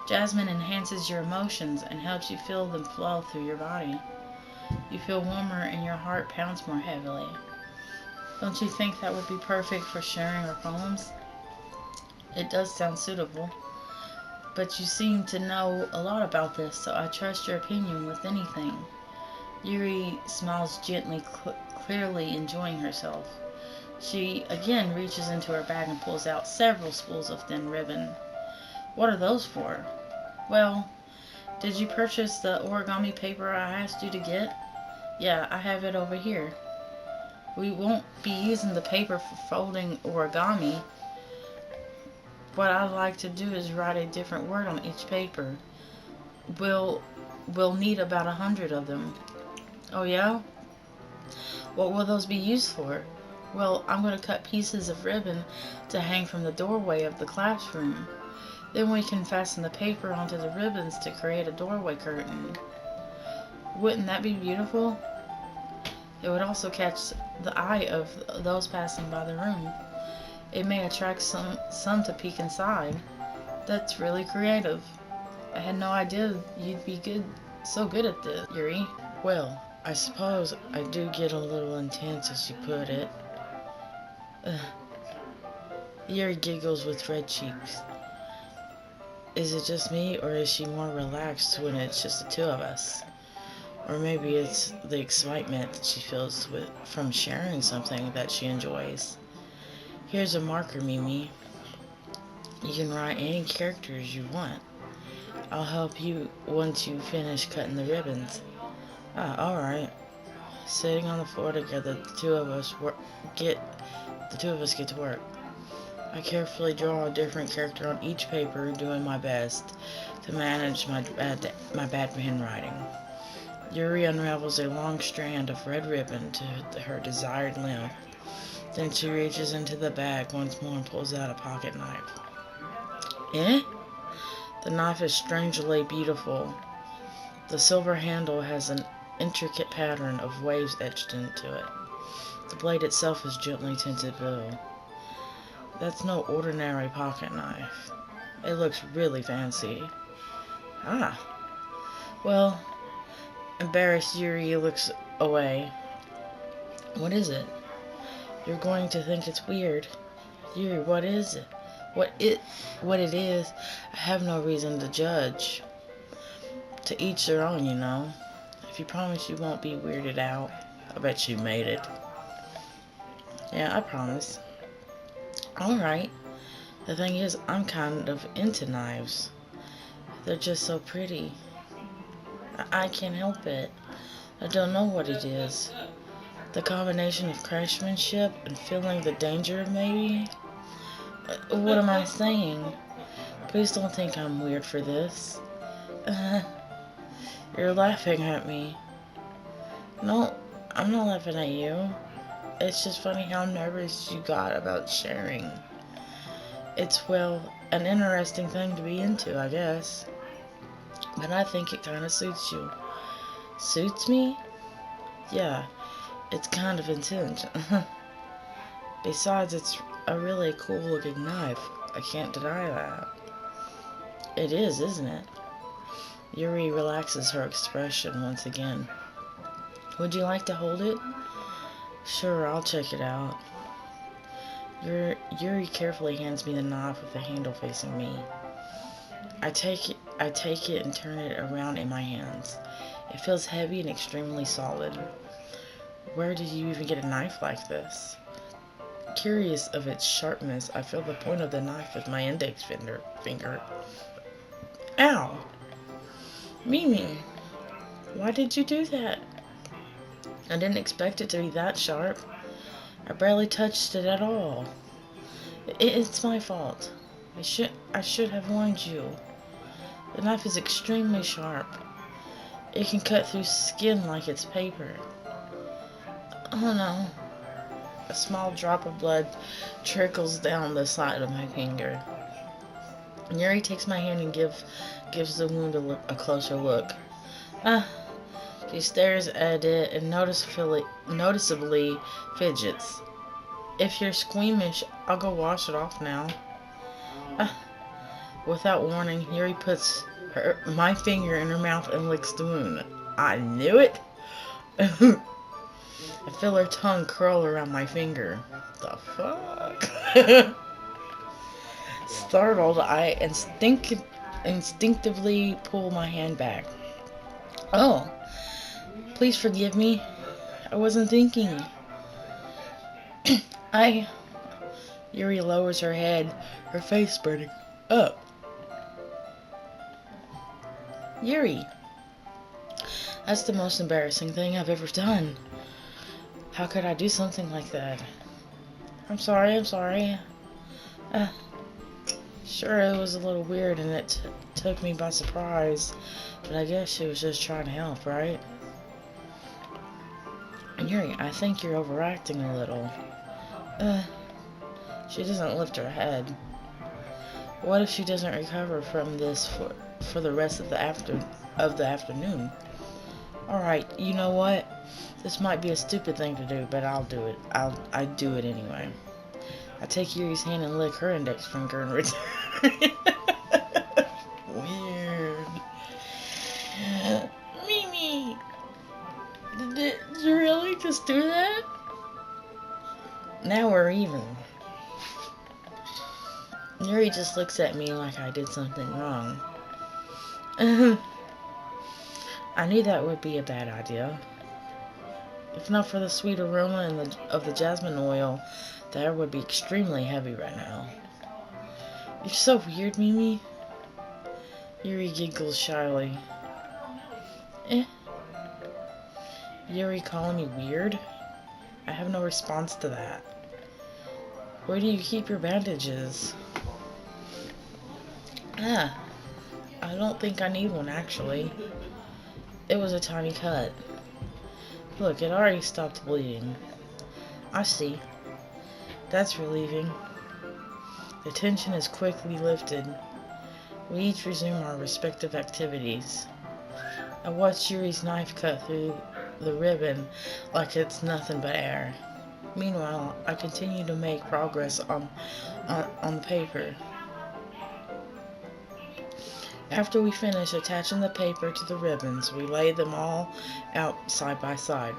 Jasmine enhances your emotions and helps you feel them flow through your body. You feel warmer and your heart pounds more heavily. Don't you think that would be perfect for sharing our poems? It does sound suitable. But you seem to know a lot about this, so I trust your opinion with anything. Yuri smiles gently, clearly enjoying herself. She again reaches into her bag and pulls out several spools of thin ribbon. What are those for? Well, did you purchase the origami paper I asked you to get? Yeah, I have it over here. We won't be using the paper for folding origami. What I'd like to do is write a different word on each paper. We'll need about 100 of them. Oh yeah? What will those be used for? Well, I'm going to cut pieces of ribbon to hang from the doorway of the classroom. Then we can fasten the paper onto the ribbons to create a doorway curtain. Wouldn't that be beautiful? It would also catch the eye of those passing by the room. It may attract some to peek inside. That's really creative. I had no idea you'd be so good at this, Yuri. Well, I suppose I do get a little intense, as you put it. Yuri giggles with red cheeks. Is it just me, or is she more relaxed when it's just the two of us? Or maybe it's the excitement that she feels from sharing something that she enjoys. Here's a marker, Mimi. You can write any characters you want. I'll help you once you finish cutting the ribbons. Ah, alright. Sitting on the floor together, the two of us get to work. I carefully draw a different character on each paper, doing my best to manage my bad handwriting. Yuri unravels a long strand of red ribbon to her desired length. Then she reaches into the bag once more and pulls out a pocket knife. Eh? The knife is strangely beautiful. The silver handle has an intricate pattern of waves etched into it. The blade itself is gently tinted blue. That's no ordinary pocket knife. It looks really fancy. Ah. Well, embarrassed, Yuri looks away. What is it? You're going to think it's weird. Yuri, what is it? What it is, I have no reason to judge. To each their own, you know. If you promise you won't be weirded out, I bet you made it. Yeah, I promise. Alright. The thing is, I'm kind of into knives. They're just so pretty. I can't help it. I don't know what it is. The combination of craftsmanship and feeling the danger, maybe? What am I saying? Please don't think I'm weird for this. You're laughing at me. No, I'm not laughing at you. It's just funny how nervous you got about sharing. It's, well, an interesting thing to be into, I guess. But I think it kind of suits you. Suits me? Yeah, it's kind of intense. Besides, it's a really cool looking knife. I can't deny that. It is, isn't it? Yuri relaxes her expression once again. Would you like to hold it? Sure, I'll check it out. Yuri carefully hands me the knife with the handle facing me. I take it and turn it around in my hands. It feels heavy and extremely solid. Where did you even get a knife like this? Curious of its sharpness, I feel the point of the knife with my index finger. Ow! Mimi, why did you do that? I didn't expect it to be that sharp. I barely touched it at all. It's my fault. I should have warned you. The knife is extremely sharp. It can cut through skin like it's paper. Oh no. A small drop of blood trickles down the side of my finger. Yuri takes my hand and gives the wound a closer look. She stares at it and noticeably fidgets. If you're squeamish, I'll go wash it off now. Without warning, Yuri puts my finger in her mouth and licks the wound. I knew it! I feel her tongue curl around my finger. The fuck? Startled, I instinctively pull my hand back. Oh, please forgive me. I wasn't thinking. Yuri lowers her head, her face burning up. Yuri, that's the most embarrassing thing I've ever done. How could I do something like that? I'm sorry. Sure, it was a little weird and it took me by surprise, but I guess she was just trying to help, right? Yuri, I think you're overacting a little. She doesn't lift her head. What if she doesn't recover from this for the rest of the afternoon? Alright, you know what? This might be a stupid thing to do, but I'll do it. I do it anyway. I take Yuri's hand and lick her index finger in return. Weird. Mimi! Did you really just do that? Now we're even. Yuri just looks at me like I did something wrong. I knew that would be a bad idea. If not for the sweet aroma of the jasmine oil, the air would be extremely heavy right now. You're so weird, Mimi. Yuri giggles shyly. Yuri calling me weird? I have no response to that. Where do you keep your bandages? I don't think I need one, actually. It was a tiny cut. Look, it already stopped bleeding. I see. That's relieving. The tension is quickly lifted. We each resume our respective activities. I watch Yuri's knife cut through the ribbon like it's nothing but air. Meanwhile, I continue to make progress on the paper. After we finish attaching the paper to the ribbons, we lay them all out side by side.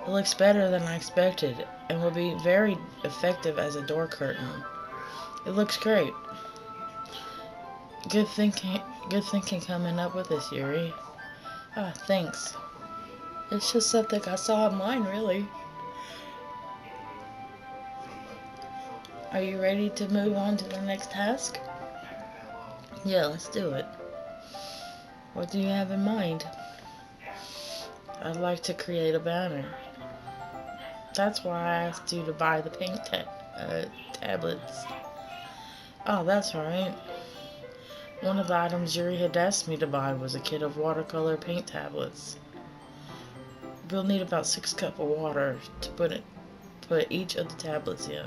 It looks better than I expected and will be very effective as a door curtain. It looks great. Good thinking coming up with this, Yuri. Thanks. It's just something I saw online, really. Are you ready to move on to the next task? Yeah, let's do it. What do you have in mind? I'd like to create a banner. That's why I asked you to buy the paint tablets. Oh, that's right. One of the items Yuri had asked me to buy was a kit of watercolor paint tablets. We'll need about 6 cups of water to put each of the tablets in.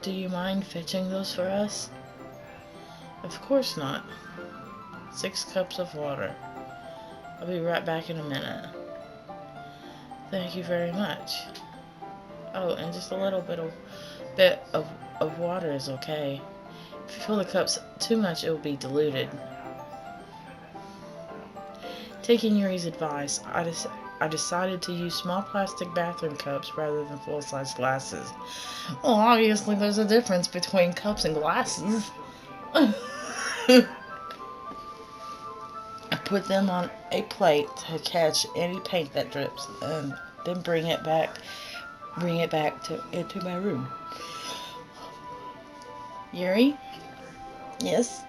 Do you mind fetching those for us? Of course not. 6 cups of water. I'll be right back in a minute. Thank you very much. Oh, and just a little bit of water is okay. If you fill the cups too much, it will be diluted. Taking Yuri's advice, I decided to use small plastic bathroom cups rather than full-size glasses. Well, obviously there's a difference between cups and glasses. I put them on a plate to catch any paint that drips, and then bring it back to into my room. Yuri? Yes?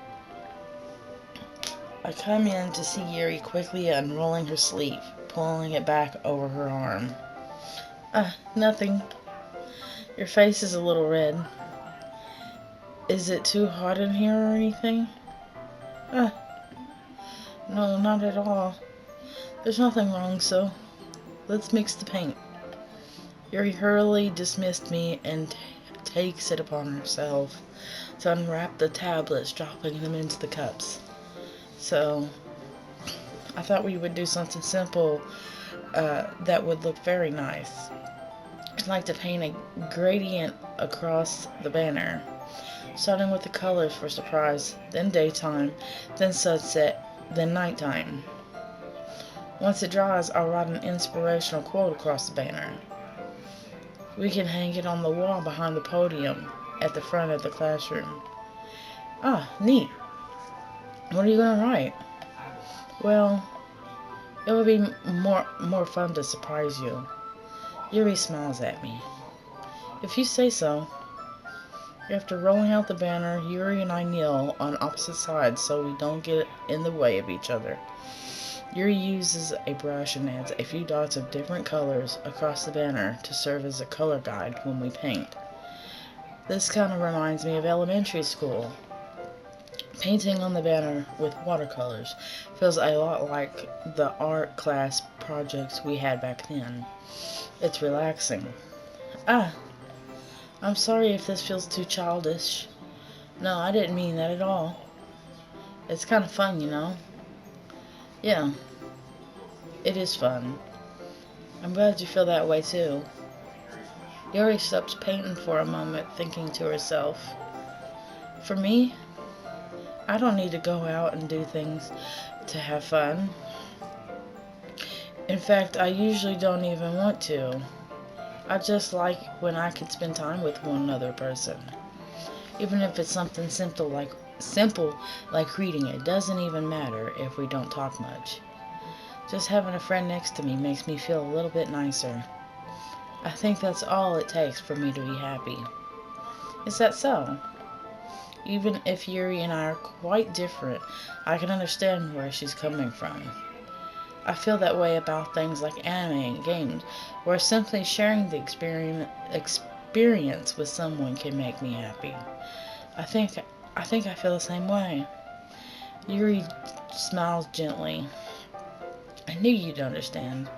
I come in to see Yuri quickly unrolling her sleeve, pulling it back over her arm. Nothing. Your face is a little red. Is it too hot in here or anything? No, not at all. There's nothing wrong, so let's mix the paint. Yuri hurriedly dismissed me and takes it upon herself to unwrap the tablets, dropping them into the cups. So, I thought we would do something simple that would look very nice. I'd like to paint a gradient across the banner, starting with the colors for surprise, then daytime, then sunset, then nighttime. Once it dries, I'll write an inspirational quote across the banner. We can hang it on the wall behind the podium at the front of the classroom. Neat. What are you going to write? Well, it would be more fun to surprise you. Yuri smiles at me. If you say so. After rolling out the banner, Yuri and I kneel on opposite sides so we don't get in the way of each other. Yuri uses a brush and adds a few dots of different colors across the banner to serve as a color guide when we paint. This kind of reminds me of elementary school. Painting on the banner with watercolors feels a lot like the art class projects we had back then. It's relaxing. I'm sorry if this feels too childish. No, I didn't mean that at all. It's kind of fun, you know? Yeah, it is fun. I'm glad you feel that way too. Yuri stops painting for a moment, thinking to herself. For me, I don't need to go out and do things to have fun. In fact, I usually don't even want to. I just like when I can spend time with one other person. Even if it's something simple like reading, it doesn't even matter if we don't talk much. Just having a friend next to me makes me feel a little bit nicer. I think that's all it takes for me to be happy. Is that so? Even if Yuri and I are quite different, I can understand where she's coming from. I feel that way about things like anime and games, where simply sharing the experience with someone can make me happy. I think I feel the same way. Yuri smiles gently. I knew you'd understand.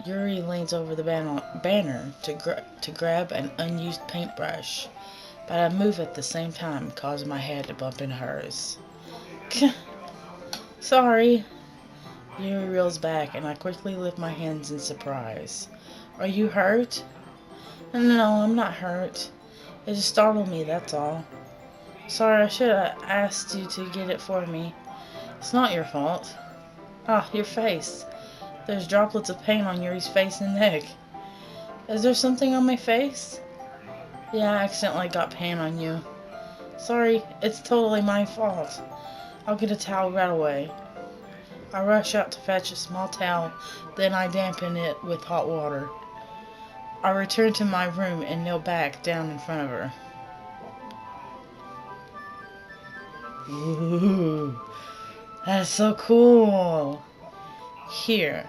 Yuri leans over the banner to grab an unused paintbrush, but I move at the same time, causing my head to bump into hers. Sorry. Yuri reels back, and I quickly lift my hands in surprise. Are you hurt? No, I'm not hurt. It just startled me, that's all. Sorry, I should have asked you to get it for me. It's not your fault. Your face. There's droplets of paint on Yuri's face and neck. Is there something on my face? Yeah, I accidentally got paint on you. Sorry, it's totally my fault. I'll get a towel right away. I rush out to fetch a small towel, then I dampen it with hot water. I return to my room and kneel back down in front of her. Ooh, that's so cool. Here.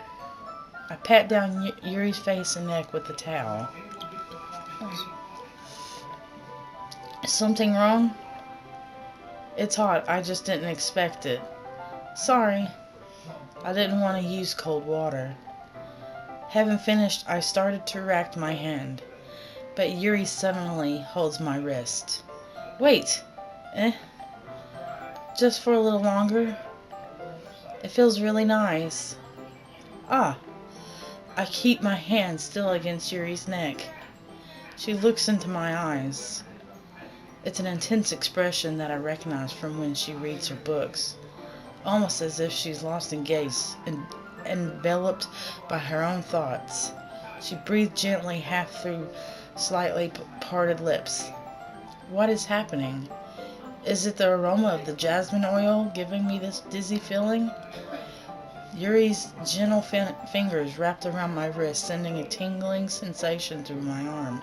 I pat down Yuri's face and neck with the towel. Something wrong? It's hot. I just didn't expect it. Sorry. I didn't want to use cold water. Having finished, I started to rack my hand, but Yuri suddenly holds my wrist. Wait! Just for a little longer? It feels really nice. I keep my hand still against Yuri's neck. She looks into my eyes. It's an intense expression that I recognize from when she reads her books, almost as if she's lost in gaze and enveloped by her own thoughts. She breathed gently, half through slightly parted lips. What is happening? Is it the aroma of the jasmine oil giving me this dizzy feeling? Yuri's gentle fingers wrapped around my wrist, sending a tingling sensation through my arm.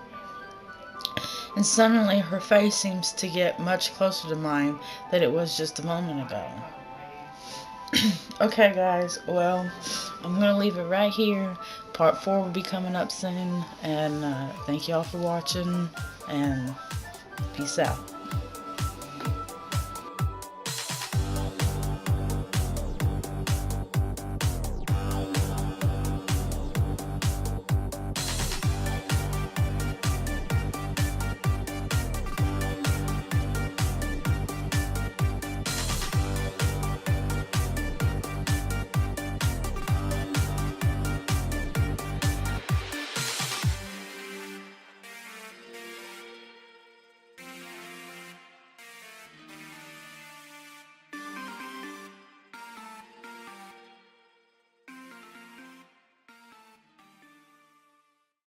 And suddenly her face seems to get much closer to mine than it was just a moment ago. Okay, guys, well, I'm going to leave it right here. Part 4 will be coming up soon. And thank you all for watching. And peace out.